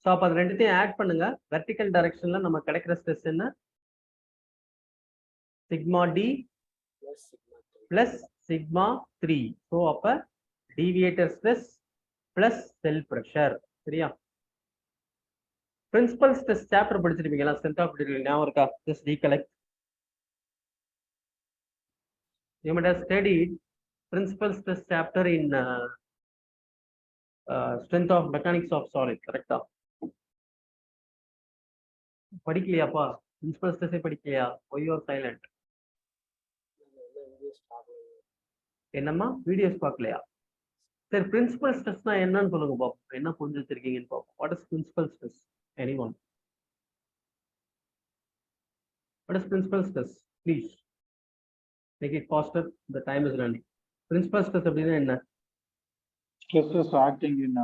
S1: So அப்போ அது ரெண்டுத்தையும் ஆட் பண்ணுங்க. வெர்டிக்கல் டைரக்ஷன்ல நம்ம கிடைக்கிற ஸ்ட்ரெஸ் என்ன, sigma d plus sigma 3. So அப்ப deviator stress plus cell pressure சரியா. பிரின்சிபல் ஸ்ட்ரெஸ் சாப்டர் படிச்சிருப்பீங்களா, ஸ்ட்ரென்த் ஆஃப் மெட்டீரியல் ஞாபகம் இருக்கா? Just recollect. You might have studied principal stress chapter in strength of mechanics of solid, correct? படிக்கலையாப்பா, பிரின்சிபல் ஸ்ட்ரெஸ் படிக்கலையா? Why you are silent? என்னம்மா வீடியோஸ் பார்க்கலையா? சரி, பிரின்சிபல் ஸ்ட்ரெஸ்னா என்னன்னு சொல்லுங்க பாப்போம், என்ன புரிஞ்சு வச்சிருக்கீங்கன்னு பாப்போம். What is principal stress? Anyone? What is principal stress? Please make it faster, the time is running. Principal stress அப்படின்னா என்ன?
S2: Stress is acting in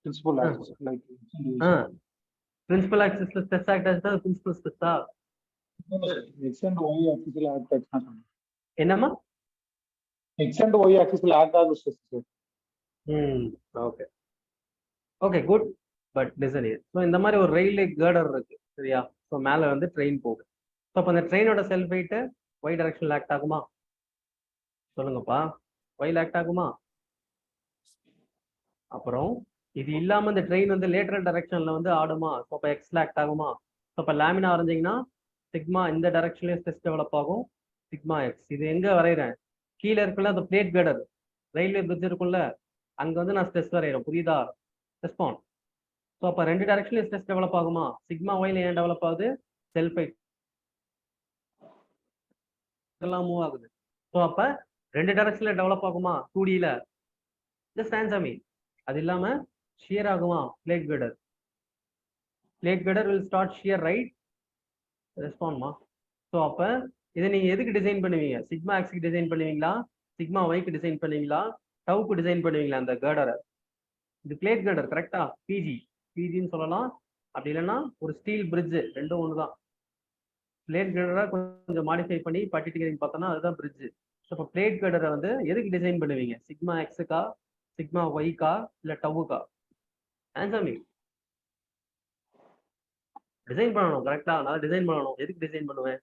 S2: principal axis, like
S1: principal ஆக்சிஸ்ல ஸ்ட்ரெஸ் ஆக்ட் ஆச்சுன்னா பிரின்சிபல் ஸ்ட்ரெஸ்ஸா?
S2: x and y axis ல act ஆச்சுன்னா
S1: என்னம்மா?
S2: x and y axis ல act ஆகுது stress.
S1: Okay okay good. But listen here. So இந்த மாதிரி ஒரு ரயில்வே கேர்டர் இருக்கு சரியா. ஸோ மேலே வந்து ட்ரெயின் போகுது. ஸோ அப்போ அந்த ட்ரெயினோட செல்ஃப் வெயிட் ஒய் டைரக்ஷன்ல ஆக்ட் ஆகுமா? சொல்லுங்கப்பா, ஒய்ல ஆக்ட் ஆகுமா? அப்புறம் இது இல்லாம இந்த ட்ரெயின் வந்து லேட்டரல் டைரக்ஷன்ல வந்து ஆடுமா? ஸோ அப்போ எக்ஸ்ல ஆக்ட் ஆகுமா? ஸோ அப்போ லேமினா வரைஞ்சிங்கன்னா சிக்மா இந்த டைரக்ஷன்லயே ஸ்ட்ரெஸ் டெவலப் ஆகும், சிக்மா எக்ஸ். இது எங்க வரைகிறேன், கீழே இருக்குல்ல அந்த பிளேட் கேர்டர், ரயில்வே பிரிட்ஜ் இருக்குல்ல, அங்க வந்து நான் ஸ்ட்ரெஸ் வரைகிறேன், புரியுதா? ரெஸ்பாண்ட். ஸோ அப்போ ரெண்டு டைரக்ஷன்லயும் ஸ்ட்ரெஸ் டெவலப் ஆகுமா? சிக்மா ஒய்ல ஏன் டெவலப் ஆகுது? செல்ஃப் வெயிட் எல்லாம் மூவ் ஆகுது. ஸோ அப்ப ரெண்டு டைரக்ஷன்ல டெவலப் ஆகுமா 2Dல? Just answer me. அது இல்லாம ஷியர் ஆகுமா? Plate girder, plate girder will start shear, right? ரெஸ்பாண்ட்மா. ஸோ அப்ப இதை நீங்க எதுக்கு டிசைன் பண்ணுவீங்க? சிக்மா எக்ஸ்க்கு டிசைன் பண்ணுவீங்களா, சிக்மா ஒய்க்கு டிசைன் பண்ணுவீங்களா, டவுக்கு டிசைன் பண்ணுவீங்களா? அந்த கேர்டரை, இது பிளேட் கேர்டர் கரெக்டா, பிஜின்னு சொல்லலாம். அப்படி இல்லைன்னா ஒரு ஸ்டீல் பிரிட்ஜ், ரெண்டும் ஒண்ணுதான். பிளேட் கேர்டரை கொஞ்சம் மாடிஃபை பண்ணி பட்டிட்டிங் பார்த்தோம்னா அதுதான் பிரிட்ஜ். இப்போ பிளேட் கேர்டரை வந்து எதுக்கு டிசைன் பண்ணுவீங்க? சிக்மா எக்ஸுக்கா, சிக்மா ஒய்க்கா, இல்ல டவுக்கா? Answer me. டிசைன் பண்ணணும் கரெக்டா, நான் டிசைன் பண்ணணும். எதுக்கு டிசைன் பண்ணுவேன்?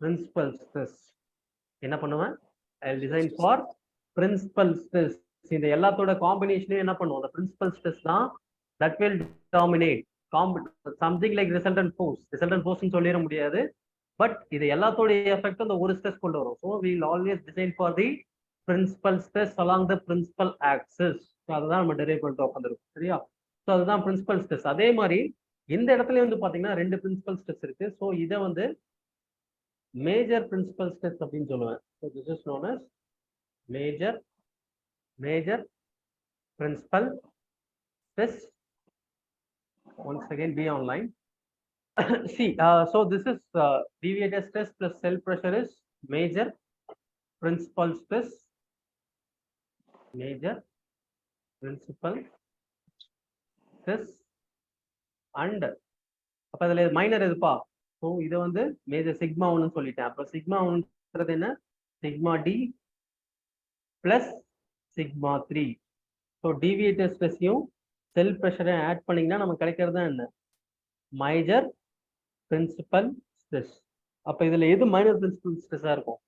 S1: Principal stress. என்ன பண்ணுவேன்? I design for principal stress. இந்த எல்லாத்தோட காம்பினேஷனே என்ன பண்ணுவோம்? அந்த பிரின்சிபல் ஸ்ட்ரெஸ் தான் that will dominate something like resultant force. Resultant ஃபோர்ஸ்னு சொல்லிட முடியாது, பட் இது எல்லாத்தோட எஃபெக்ட் அந்த ஒரு ஸ்ட்ரெஸ் கொண்டு வரும். So we will always design for the principal stress along the principal axis. So அதுதான் நம்ம டெரைவ் பண்ணிட்டு உட்காந்துருக்கோம் சரியா. ஸோ அதுதான் பிரின்சிபல் ஸ்ட்ரெஸ். அதே மாதிரி இந்த இடத்துல வந்து பாத்தீங்கன்னா ரெண்டு பிரின்சிபல் ஸ்ட்ரெஸ் இருக்கு. ஸோ இதை வந்து மேஜர் பிரின்சிபல் ஸ்ட்ரெஸ் அப்படின்னு சொல்லுவேன். So this is known as major principal stress. Once again be online. See, so this is deviated stress plus cell pressure is major principal stress, major principal stress, and அப்ப அதுல மைனர் எதுப்பா? ஸோ இதை வந்து மேஜர் சிக்மா ஒன்னு சொல்லிட்டேன். அப்ப சிக்மா ஒன்றது என்ன? Sigma d plus sigma 3. So deviated ஸ்ட்ரெஸ்ஸையும் செல் ப்ரெஷரையும் ஆட் பண்ணீங்கன்னா நமக்கு கிடைக்கிறது தான் என்ன? Major principal stress. அப்ப இதுல எது மைனர் பிரின்சிபல் ஸ்ட்ரெஸ்ஸா இருக்கும்?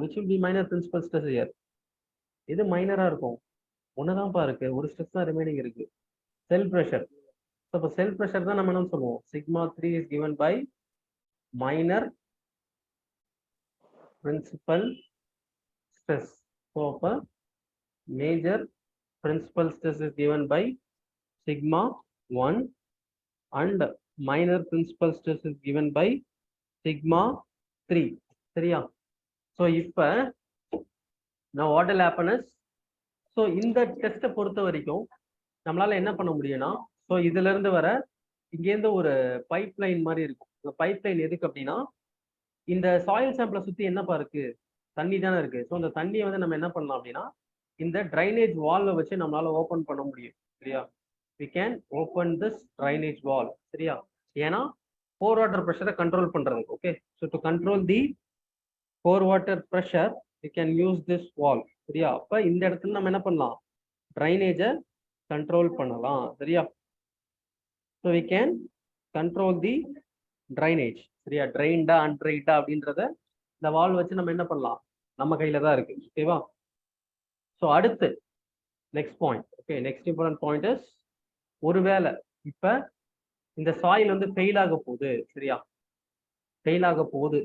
S1: which will be minor principal stress here. எது மைனரா இருக்கும்? ஒண்ணுதான்ப்பா இருக்கு, ஒரு ஸ்ட்ரெஸ் தான் ரிமைனிங் இருக்கு, செல் ப்ரெஷர். அப்ப செல் ப்ரெஷர் தான் நம்ம என்ன சொல்லுவோம்? Sigma 3 is given by minor principal stress. So அப்ப major principal stress is given by sigma 1 and minor principal stress is given by sigma 3. சரியா? So இப்ப now what will happen is, so இந்த டெஸ்ட்டை பொறுத்த வரைக்கும் நம்மளால என்ன பண்ண முடியும்னா, ஸோ இதுல இருந்து வர இங்கேருந்து ஒரு பைப் லைன் மாதிரி இருக்கும். இந்த பைப் லைன் எதுக்கு அப்படின்னா, இந்த சாயில் சாம்பிளை சுத்தி என்னப்பா இருக்கு? தண்ணி தானே இருக்கு. ஸோ அந்த தண்ணியை வந்து நம்ம என்ன பண்ணலாம் அப்படின்னா, இந்த ட்ரைனேஜ் வால்வை வச்சு நம்மளால ஓப்பன் பண்ண முடியும். சரியா? we can open this drainage wall. சரியா? ஏன்னா போர் வாட்டர் ப்ரெஷரை கண்ட்ரோல் பண்றதுக்கு. Okay, so to control the pore water pressure we can use this wall. சரியா? அப்ப இந்த இடத்துல நம்ம என்ன பண்ணலாம்? ட்ரைனேஜை கண்ட்ரோல் பண்ணலாம். சரியா? So we can control the drainage. சரியா? ட்ரெயின்டா அன்ட்ரெயின்டா அப்படின்றத இந்த வால் வச்சு நம்ம என்ன பண்ணலாம்? நம்ம கையில தான் இருக்கு. ஓகேவா? ஸோ அடுத்து next point. Okay, next important point is, ஒருவேளை இப்ப இந்த சாயில் வந்து ஃபெயில் ஆக போகுது. சரியா? ஃபெயில் ஆக போகுது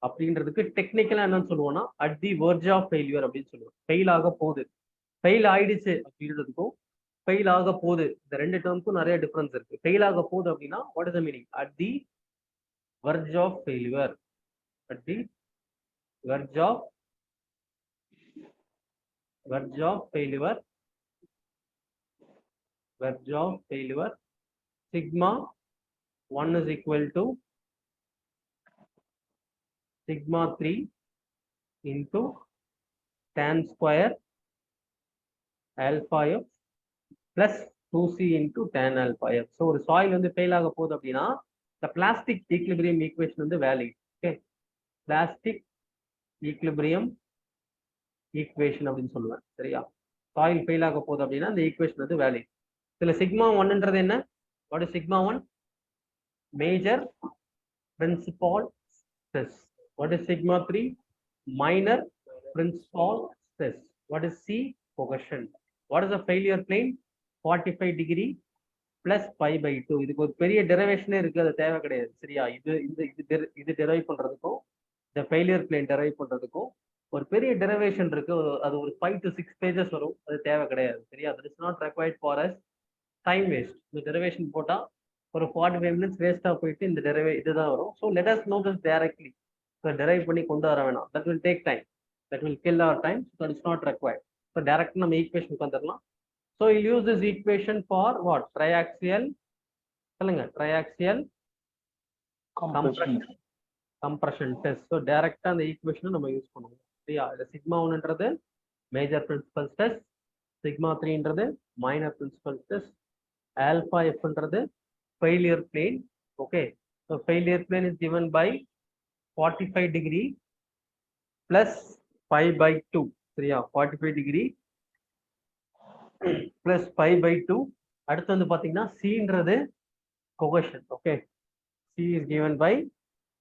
S1: அப்படின்றதுக்கு டெக்னிக்கலா என்னன்னு சொல்லுவோம்னா, at the verge of failure அப்படின்னு சொல்லுவோம். ஃபெயில் ஆக போகுது, ஃபெயில் ஆயிடுச்சு அப்படின்றதுக்கும் ஃபெயில் ஆக போகுது, இந்த ரெண்டு டேர்முக்கும் நிறைய டிஃபரன்ஸ் இருக்கு. ஃபெயில் ஆக போகுது அப்படின்னா what is the meaning? At the verge of ஃபெயிலியர். அட் தி வெர்ஜ் ஆஃப் failure, verge of failure, sigma 1 is equal to sigma 3 into tan square alpha f plus 2c into tan alpha f. So ஒரு சாயில் வந்து ஃபெயில் ஆக போகுது அப்படின்னா இந்த பிளாஸ்டிக் ஈக்லிபிரியம் ஈக்குவேஷன் வந்து valid. Okay, plastic equilibrium equation அப்படின்னு சொல்லுவேன். சரியா? சாயில் ஃபெயில் ஆக போகுது அப்படின்னா இந்த ஈக்குவேஷன் வந்து வேலிட். இதுல சிக்மா 1ன்றது என்ன? What is sigma 1? Major principal stress. What is sigma 3? Minor principal stress. What is C? Cohesion. What is the failure plane? 45 degree plus π/2. இதுக்கு ஒரு பெரிய டெரிவேஷனே இருக்கு, அது தேவை கிடையாது. சரியா? இது டெரைவ் பண்றதுக்கும் இந்த ஃபெயிலியர் பிளேன் டெரைவ் பண்றதுக்கும் ஒரு பெரிய டெரிவேஷன் இருக்கு. அது ஒரு 5 to 6 pages வரும், அது தேவை கிடையாது. சரியா? that is not required for us time waste. இந்த டெரிவேஷன் போட்டா ஒரு 45 minutes வேஸ்டா போயிட்டு இந்த இதுதான் வரும். So let us know this directly. So derive பண்ணி கொண்டு வர வேணாம், that will take time, that will kill our time, so that is not required. So டைரக்டா நம்ம ஈக்குவேஷனுக்கு வந்துடலாம். So we'll use this equation for what? triaxial, சொல்லுங்க, triaxial compression test. ஸோ டைரக்டா அந்த ஈக்குவேஷனை நம்ம யூஸ் பண்ணுவோம். சரியா? இந்த சிக்மா 1ன்றது மேஜர் பிரின்சிபல் ஸ்ட்ரெஸ், சிக்மா 3ன்றது மைனர் பிரின்சிபல் ஸ்ட்ரெஸ், ஆல்பா எஃப்ன்றது failure plane. Okay, so failure plane is given by 45 degree plus π/2. சரியா? 45 டிகிரி பிளஸ் π/2. அடுத்து வந்து பாத்தீங்கன்னா சின்றது cohesion. Okay, C is given by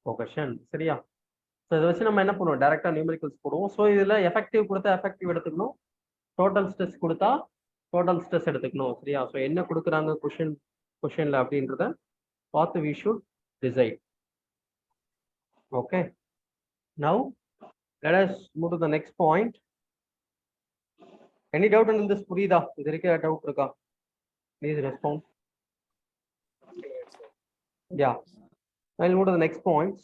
S1: cohesion. சரியா? ஸோ இதை வச்சு நம்ம என்ன பண்ணுவோம்? டைரக்டா நியூமெரிக்கல்ஸ் போடுவோம். ஸோ இதுல எஃபெக்டிவ் கொடுத்தா எஃபெக்டிவ் எடுத்துக்கணும், டோட்டல் ஸ்ட்ரெஸ் கொடுத்தா டோட்டல் ஸ்ட்ரெஸ் எடுத்துக்கணும். சரியா? ஸோ என்ன கொடுக்குறாங்க கொஷின்ல அப்படின்றத பார்த்து we should decide. Okay, now let us move to the next point. Any doubt in this புரியுதா? இது வரைக்கும் doubt இருக்கா? Please respond. Yeah, I'll move to the next points.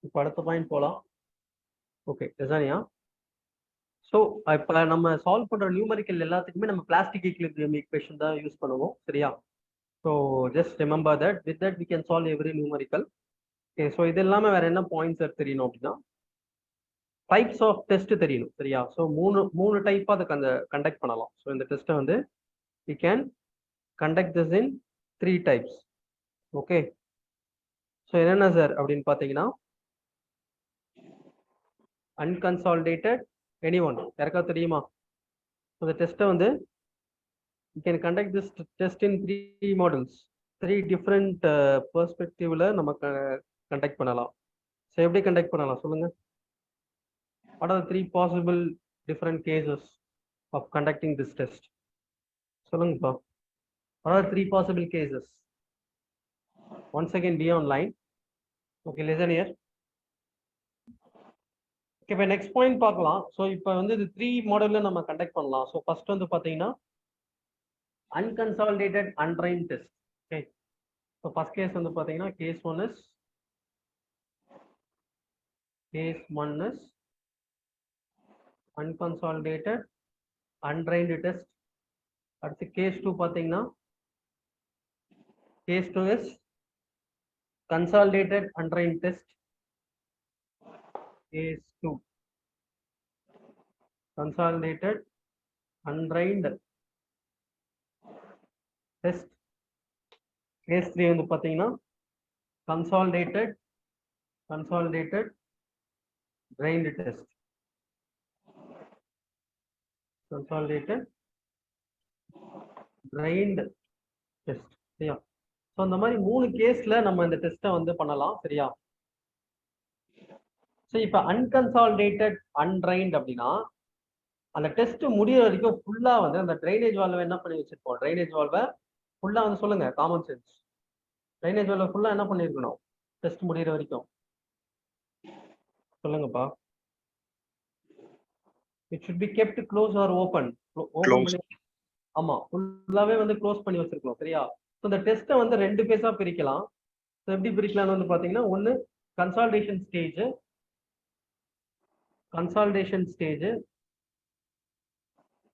S1: இப்போ அடுத்த பாயிண்ட் போலாம். ஓகே டெசானியா. ஸோ இப்போ நம்ம சால்வ் பண்ற நியூமரிக்கல் எல்லாத்துக்குமே நம்ம பிளாஸ்டிக் ஈக்லிபிரியம் ஈக்குவேஷன் தான் யூஸ் பண்ணுவோம், சரியா? So just remember that with that we can solve every numerical. Okay, so இது இல்லாம வேற என்ன பாயிண்ட்ஸ் தெரியணும் அப்படின்னா டைப்ஸ் ஆஃப் டெஸ்ட் தெரியணும், சரியா? ஸோ மூணு டைப்பா அதை கண்டக்ட் பண்ணலாம். ஸோ இந்த டெஸ்ட்டை வந்து we can conduct this in 3 types. Okay, so என்னென்ன சார் அப்படின்னு பார்த்தீங்கன்னா unconsolidated, anyone யாருக்காவது தெரியுமா? இந்த டெஸ்ட்டை வந்து you can conduct this test in 3 models, 3 different perspectiveல நம்ம கண்டக்ட் பண்ணலாம். ஸோ எப்படி கண்டக்ட் பண்ணலாம் சொல்லுங்க? What are the 3 possible different cases of conducting this test? சொல்லுங்கப்பா. What are the 3 possible cases? Once again be online. Okay, listen here. Okay, இப்போ நெக்ஸ்ட் பாயிண்ட் பார்க்கலாம். ஸோ இப்போ வந்து இது 3 மாடல்ல நம்ம கண்டக்ட் பண்ணலாம். ஸோ ஃபர்ஸ்ட் வந்து பார்த்தீங்கன்னா unconsolidated undrained test. Okay, so first case வந்து பார்த்தீங்கன்னா case one is unconsolidated undrained test. அடுத்து கேஸ் 2 பார்த்தீங்கன்னா case 2 is consolidated undrained test. Case 2 consolidated undrained test. Case 3 வந்து பார்த்தீங்கன்னா consolidated drained test. Consolidated drained test, சரியா? ஸோ அந்த மாதிரி 3 கேஸ்ல நம்ம இந்த டெஸ்ட்டை வந்து பண்ணலாம், சரியா? ஸோ இப்போ unconsolidated undrained அப்படின்னா அந்த டெஸ்ட் முடிகிற வரைக்கும் ஃபுல்லா வந்து அந்த ட்ரைனேஜ் வால்வை என்ன பண்ணி வச்சிருப்போம்? ட்ரைனேஜ் வால்வை ஃபுல்லா வந்து சொல்லுங்க, காமன் சென்ஸ். ட்ரைனேஜ் வால்வை ஃபுல்லா என்ன பண்ணிருக்கணும் டெஸ்ட் முடிகிற வரைக்கும்? சொல்லுங்கப்பா. It should be kept close or open. ஆமா, ஃபுல்லாவே வந்து க்ளோஸ் பண்ணி வச்சிருக்கணும், சரியா? ஸோ இந்த டெஸ்ட்டை வந்து 2 பேஸா பிரிக்கலாம். ஸோ எப்படி பிரிக்கலாம்னு வந்து பாத்தீங்கன்னா ஒன்னு கன்சால்டேஷன் ஸ்டேஜ்,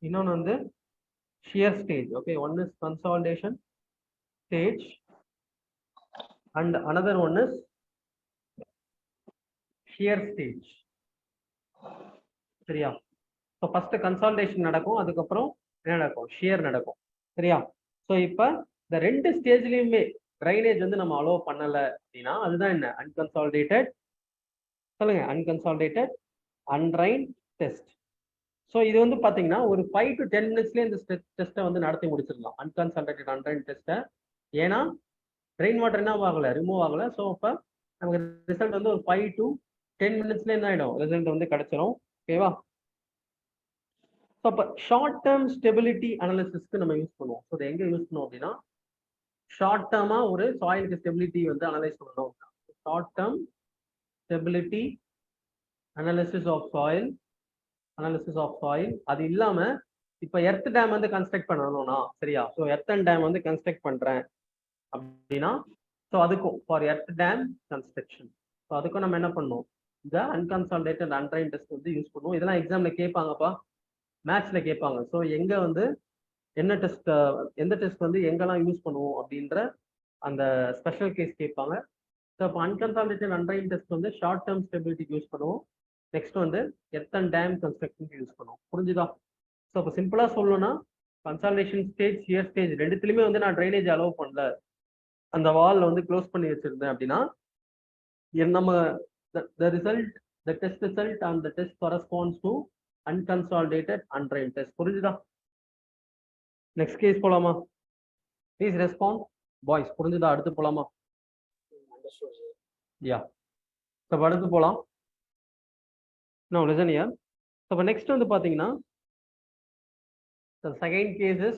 S1: இன்னொன்று வந்து shear stage. Okay, one is consolidation stage and another one is shear stage, சரியா? ஸோ ஃபர்ஸ்ட் கன்சால்டேஷன் நடக்கும், அதுக்கப்புறம் என்ன நடக்கும்? ஷியர் நடக்கும், சரியா? ஸோ இப்போ இந்த 2 ஸ்டேஜ்லயுமே ட்ரைனேஜ் வந்து நம்ம அலோவ் பண்ணல அப்படின்னா அதுதான் என்ன? unconsolidated. சொல்லுங்க, unconsolidated undrained test. ஸோ இது வந்து பார்த்தீங்கன்னா ஒரு 5 to 10 minutesலேயே இந்த டெஸ்ட்டை வந்து நடத்தி முடிச்சிடலாம், unconsolidated undrained டெஸ்ட்டை. ஏன்னா ட்ரெயின் வாட்டர் என்ன ஆகல, ரிமூவ் ஆகல. ஸோ இப்போ நமக்கு ரிசல்ட் வந்து ஒரு 5 to 10 minutesல என்ன ஆகிடும்? ரிசல்ட் வந்து கிடைச்சிரும், ஓகேவா? ஸோ அப்போ ஷார்ட் டேர்ம் ஸ்டெபிலிட்டி அனாலிசிஸ்க்கு நம்ம யூஸ் பண்ணுவோம். ஸோ இதை எங்கே யூஸ் பண்ணுவோம் அப்படின்னா ஷார்ட் டேர்மா ஒரு சாயிலுக்கு ஸ்டெபிலிட்டி வந்து அனலைஸ் பண்ணணும். Short term stability analysis of soil. அது இல்லாம இப்ப எர்த் டேம் வந்து கன்ஸ்ட்ரக்ட் பண்ணணும்னா, சரியா? ஸோ எர்த் அண்ட் டேம் வந்து கன்ஸ்ட்ரக்ட் பண்றேன் அப்படின்னா ஸோ அதுக்கும் for earth dam construction, so அதுக்கும் நம்ம என்ன பண்ணுவோம்? இந்த unconsolidated undrained டெஸ்ட் வந்து யூஸ் பண்ணுவோம். இதெல்லாம் எக்ஸாம்ல கேட்பாங்கப்பா, மேத்ஸ்ல கேட்பாங்க. ஸோ எங்க வந்து என்ன டெஸ்ட், எந்த டெஸ்ட் வந்து எங்கெல்லாம் யூஸ் பண்ணுவோம் அப்படின்ற அந்த ஸ்பெஷல் கேஸ் கேட்பாங்க. ஸோ இப்போ unconsolidated undrained டெஸ்ட் வந்து ஷார்ட் டேர்ம் ஸ்டெபிலிட்டிக்கு யூஸ் பண்ணுவோம். நெக்ஸ்ட் வந்து எர்த் அண்ட் டேம் கன்ஸ்ட்ரக்ஷனுக்கு யூஸ் பண்ணுவோம். புரிஞ்சுதா? ஸோ இப்போ சிம்பிளா சொல்லணும்னா கன்சால்டேஷன் ஸ்டேஜ், ஷியர் ஸ்டேஜ் ரெண்டுத்துலையுமே வந்து நான் ட்ரைனேஜ் அலோவ் பண்ணல, அந்த வால் வந்து க்ளோஸ் பண்ணி வச்சிருந்தேன் அப்படின்னா நம்ம the test result and the test corresponds to unconsolidated undrained test. புரிஞ்சுதா? நெக்ஸ்ட் கேஸ் போலாமா? Please respond boys. புரிஞ்சுதா? அடுத்து போலாமா? யா, ஸோ அடுத்து போலாம். Now listen here. So next வந்து பாத்தீங்கன்னா the second case is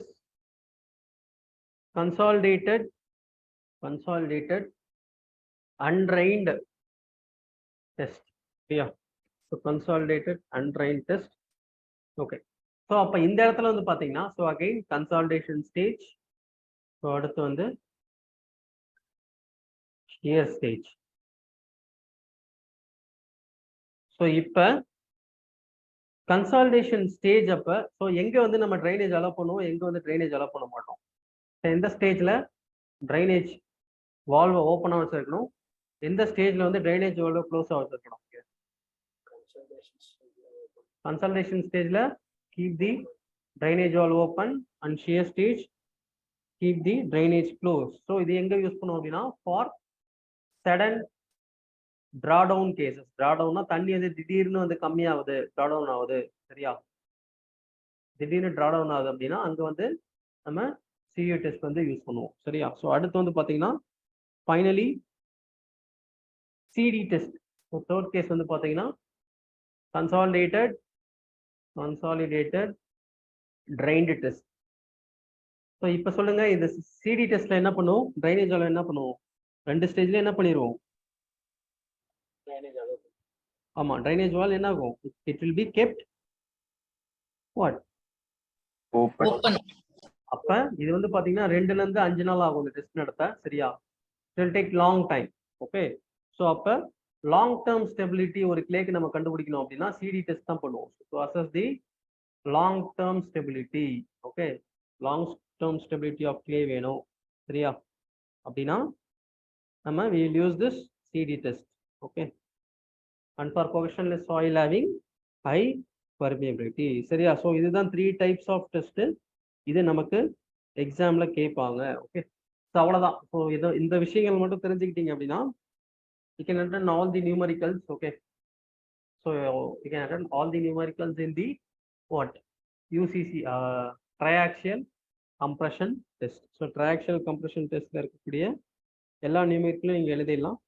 S1: consolidated undrained test. Yeah. So consolidated undrained test. Okay, so அப்போ இந்த இடத்துல வந்து பார்த்தீங்கன்னா so again consolidation stage. So அடுத்து வந்து shear ஸ்டேஜ். ஸோ இப்போ கன்சாலிடேஷன் ஸ்டேஜ் அப்போ ஸோ எங்கே வந்து நம்ம ட்ரைனேஜ் அலோவ் பண்ணுவோம், எங்கே வந்து ட்ரைனேஜ் அலோவ் பண்ண மாட்டோம். எந்த ஸ்டேஜில் ட்ரைனேஜ் வால்வை ஓப்பனாக வச்சிருக்கணும், எந்த ஸ்டேஜில் வந்து ட்ரைனேஜ் வால்வை க்ளோஸாக வச்சிருக்கணும். கன்சாலிடேஷன் ஸ்டேஜில் keep the drainage valve open and shear stage keep the drainage closed. So இது எங்க யூஸ் பண்ணுவோம் அப்படின்னா for sudden drawdown cases. drawdownனா தண்ணி வந்து திடீர்னு வந்து கம்மியாகுது, drawdown ஆகுது, சரியா? திடீர்னு drawdown ஆகுது அப்படின்னா அங்க வந்து நம்ம CU டெஸ்ட் வந்து யூஸ் பண்ணுவோம், சரியா? ஸோ அடுத்து வந்து பாத்தீங்கன்னா finally CD test. So third case வந்து பாத்தீங்கன்னா consolidated drained test. ஸோ இப்போ சொல்லுங்க, இந்த சிடி டெஸ்ட்ல என்ன பண்ணுவோம், ட்ரைனேஜ் வால்வ் என்ன பண்ணுவோம், ரெண்டு ஸ்டேஜ்ல என்ன பண்ணிடுவோம். ஆமா, ட்ரைனேஜ் வால்வ் என்ன ஆகும், it will be kept what
S6: open.
S1: அப்ப இது வந்து பாத்தீங்கன்னா 2ல இருந்து 5 நாள் ஆகும் இந்த டெஸ்ட் நடத்த, சரியா? It will take long time. Okay, so அப்ப லாங் டேர்ம் ஸ்டெபிலிட்டி ஒரு கிளேக்கு நம்ம கண்டுபிடிக்கணும் அப்படின்னா சிடி டெஸ்ட் தான் பண்ணுவோம். So assess the long term stability. Okay, long term stability of clay வேணும், சரியா? அப்படின்னா நம்ம we will use this CD test. Okay, and for cohesionless soil having high permeability, சரியா? ஸோ இதுதான் 3 types of test. இது நமக்கு எக்ஸாம்ல கேட்பாங்க. ஓகே, ஸோ அவ்வளோதான். ஸோ இந்த விஷயங்கள் மட்டும் தெரிஞ்சுக்கிட்டீங்க அப்படின்னா you can attend all the numericals. Okay, so you can attend all the numericals in the what UCC triaxial compression test. So triaxial compression test ல இருக்கக்கூடிய எல்லா நியூமெரிக்கலும் நீங்க எழுதிடலாம்.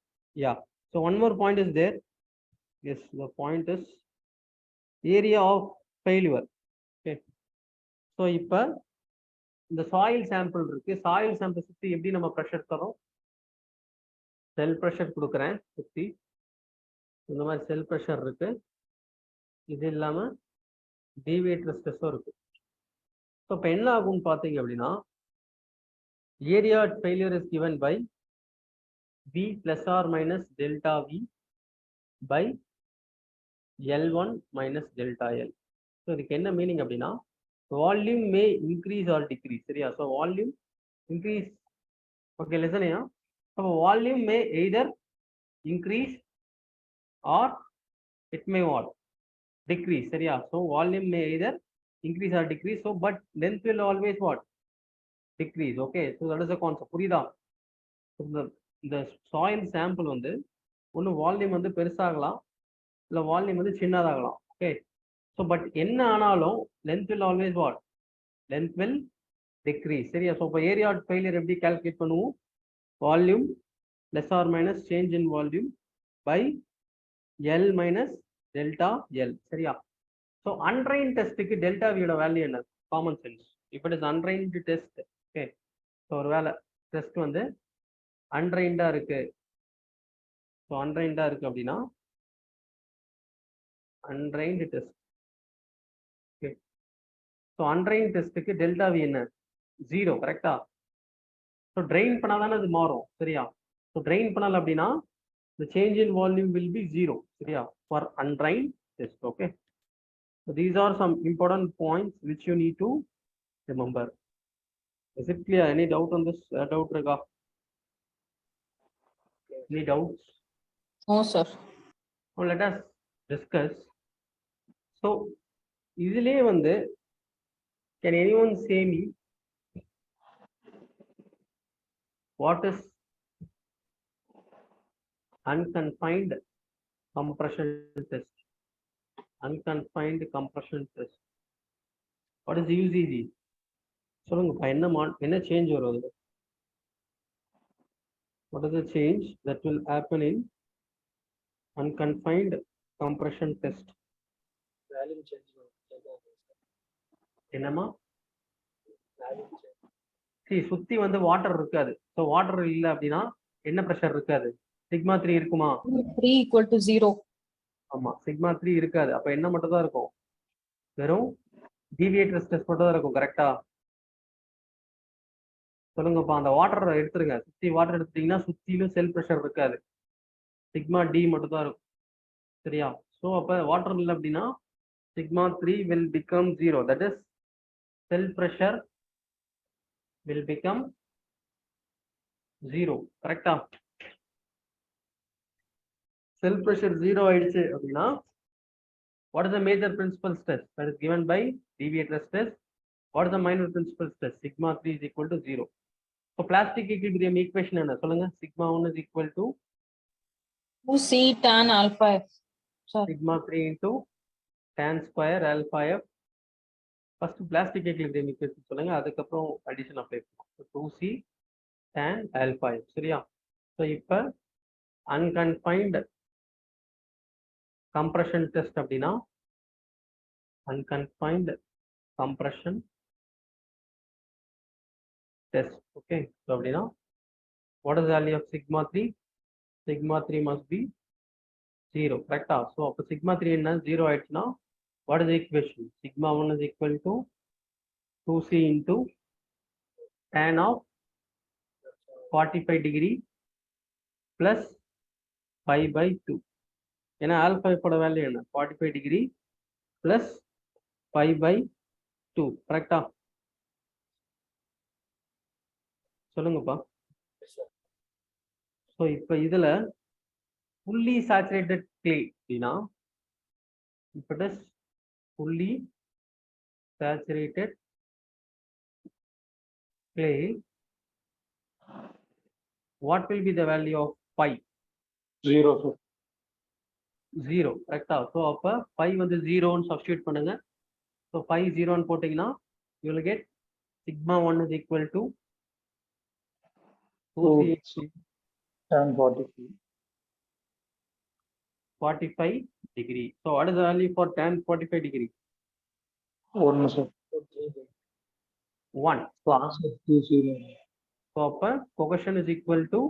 S1: Yeah, so one more point is there. Yes, the point is area of failure. Okay, so இப்போ இந்த சாயில் சாம்பிள் இருக்கு, சாயில் சாம்பிள் சுற்றி எப்படி நம்ம ப்ரெஷர் தரோம், செல் ப்ரெஷர் கொடுக்குறேன் சுற்றி, இந்த மாதிரி செல் ப்ரெஷர் இருக்கு. இது இல்லாம டீவியேட்டர் ஸ்ட்ரெஸ்ஸும் இருக்கு. ஸோ இப்போ என்ன ஆகும்னு பார்த்தீங்க அப்படின்னா area failure is given by V + or - delta V by L1 - delta L. So இதுக்கு என்ன மீனிங் அப்படின்னா volume may increase or decrease, சரியா? So volume increase. ஓகே, லெசனையா? அப்போ volume may either increase or it may what decrease, சரியா? So volume may either increase or decrease, so but length will always what decrease. Okay, so that is the concept. புரியுதா? இந்த soil sample வந்து ஒன்று வால்யூம் வந்து பெருசாகலாம், இல்லை வால்யூம் வந்து சின்னதாகலாம். ஓகே, ஸோ பட் என்ன ஆனாலும் length will always what length will decrease, சரியா? ஸோ இப்போ ஏரியா ஆஃப் ஃபெயிலியர் எப்படி கால்குலேட் பண்ணுவோம், volume less or minus change in volume by L minus delta L, சரியா? ஸோ அன்ட்ரைன் டெஸ்ட்டுக்கு டெல்டா வியோட வேல்யூ என்ன, காமன் சென்ஸ். இப்போ it is undrained test. Okay, so ஒரு வேலை டெஸ்ட் வந்து அன்ட்ரைண்டா இருக்கு, ஸோ அன்ட்ரைண்டா இருக்கு அப்படின்னா untrained test. Okay, so undrain டெஸ்ட்டுக்கு டெல்டா வி என்ன, 0, கரெக்டா? ஸோ ட்ரெயின் பண்ணாதானே அது மாறும், சரியா? ஸோ ட்ரெயின் பண்ணல அப்படின்னா the change in volume will be 0, சரியா? For undrained test. Okay, so these are some important points which you need to remember. Is it clear? Any doubt on this? Doubt, Rega? Any doubts?
S4: No, sir.
S1: Now let us discuss. So easily வந்து can anyone say me what is unconfined compression test? Unconfined compression test. What is UCC? சொல்லுங்க, என்ன சேஞ்ச் வரும்? What is the change that will happen in unconfined compression test?
S5: Volume change.
S1: என்னமா?
S5: Volume change.
S1: See, சுத்தி வந்து வாட்டர் இருக்காது. ஸோ வாட்டர் இல்லை அப்படின்னா என்ன ப்ரெஷர் இருக்காது, σ3 இருக்குமா?
S4: 3 = 0.
S1: ஆமா சிக்மா 3 இருக்காது. அப்ப என்ன மட்டும் தான் இருக்கும்? வெறும் டீவியேட்டர் ஸ்ட்ரெஸ் மட்டும் தான் இருக்கும். கரெக்டா? சொல்லுங்கப்பா. அந்த வாட்டர் எடுத்துருங்க. சுத்தி வாட்டர் எடுத்துட்டீங்கன்னா சுத்திலும் செல் ப்ரெஷர் இருக்காது. சிக்மா டி மட்டும் தான் இருக்கும். சரியா? ஸோ அப்ப வாட்டர் இல்லை அப்படின்னா sigma 3 will become 0. That is cell pressure will become 0. கரெக்டா? செல் ப்ரெஷர் 0 ஆயிடுச்சு அப்படின்னா what is the major principal stress that is given by deviator stress? What is the minor principal stress? Sigma 3 is equal to 0. So plastic equilibrium equation என்ன சொல்லுங்க? Sigma 1 is equal to
S4: 2C tan alpha F. Sorry.
S1: sigma 3 into tan square alpha f. First plastic equilibrium equation சொல்லுங்க, அதுக்கப்புறம் addition apply பண்ணுவோம். 2C tan alpha f. சரியா? So இப்ப unconfined compression test அப்படின்னா unconfined compression test. Okay, so அப்படின்னா what is the value of sigma 3? Sigma 3 must be 0. கரெக்டா? ஸோ அப்போ sigma 3 என்ன 0 ஆயிடுச்சுன்னா what is the equation? Sigma 1 is equal to 2C into tan of 45 degree plus pi by 2. ஏன்னா ஆல்பா இப்போட வேல்யூ என்ன 45 டிகிரி பிளஸ் 5/2. கரெக்டா? சொல்லுங்கப்பா. ஸோ இப்போ இதுல fully saturated clay அப்படின்னா if it is fully saturated clay, what will be the value of pi?
S2: 0 sir.
S1: 0. கரெக்டா? ஸோ அப்போ pi வந்து 0ன்னு சப்ஸ்டியூட் பண்ணுங்க. ஸோ pi 0ன்னு போட்டிங்கன்னா you will get sigma 1 is equal to 2C
S2: Tan 45.
S1: 45 degree. So what is the value for tan 45 degree?
S2: 1 sir.
S1: 1.
S2: Answer 2C.
S1: So அப்ப cohesion is equal to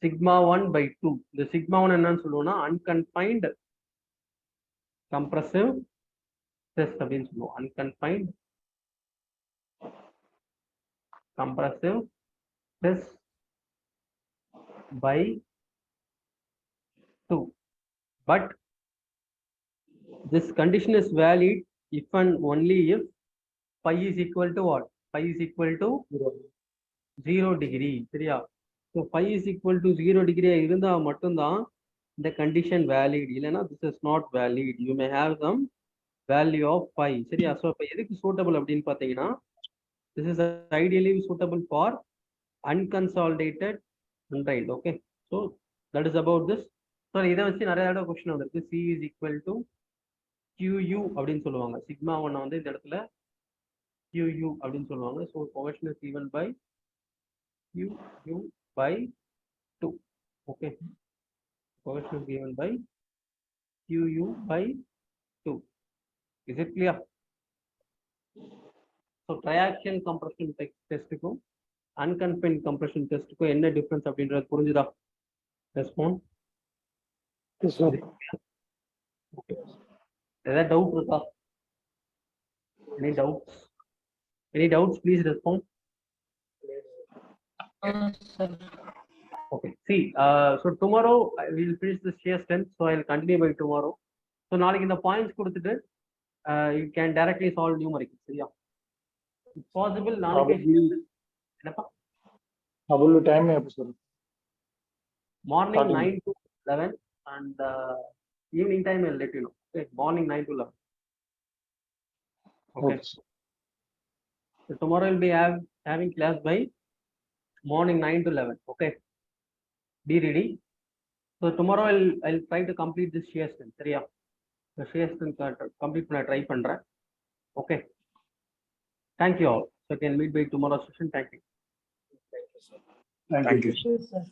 S1: sigma 1 by 2. The sigma 1 என்னன்னு சொல்லுவோம்னா unconfined compressive stress அப்படின்னு சொல்லுவோம். Unconfined compressive stress by 2. But this condition is valid if and only if pi is equal to what? Pi is equal to 0 degree. சரியா? So pi is equal to 0 degree இருந்தால் மட்டும்தான் இந்த கண்டிஷன் வேலிட். இல்லைன்னா this is not valid. You may have some value of pi. சரியா? ஸோ இப்போ எதுக்கு சூட்டபிள் அப்படின்னு பார்த்தீங்கன்னா this is ideally suitable for unconsolidated undrained. Okay, so that is about this. So இதை வச்சு நிறைய தடவை கொஸ்டின் வந்திருக்கு. C is equal to QU அப்படின்னு சொல்லுவாங்க. சிக்மா 1 வந்து இந்த இடத்துல QU அப்படின்னு சொல்லுவாங்க. So cohesion is given by QU by 2. Okay, cohesion is given by QU by 2. Is it clear? So triaxial compression testக்கும் unconfined compression testக்கும் என்ன டிஃபரன்ஸ் அப்படின்றது புரிஞ்சுதா? ரெஸ்பாண்ட்.
S2: Yes sir.
S1: ஓகே, ஏதாவது டவுட் இருக்கா? Any doubts please respond.
S4: Sir.
S1: Okay, see, so tomorrow I will finish this shear strength, so I will continue by tomorrow. So நாளைக்கு இந்த பாயிண்ட்ஸ் கொடுத்துட்டு you can directly solve numerical. சரியா? If possible நாளைக்கு என்னப்பா
S2: அவ்வளவு டைம் எப்போ sir?
S1: morning
S2: Starting.
S1: 9 to 11 and evening time I'll let you know. Okay, morning 9 to 11. Okay, so tomorrow will be having class by morning 9 to 11. Okay, be ready. So tomorrow I'll try to complete this shear strength. சரியா? The shear strength complete பண்ண ட்ரை பண்றேன். Okay, thank you all. So I can meet by tomorrow's session. Thank you.
S2: Thank you.
S4: Sure, sir.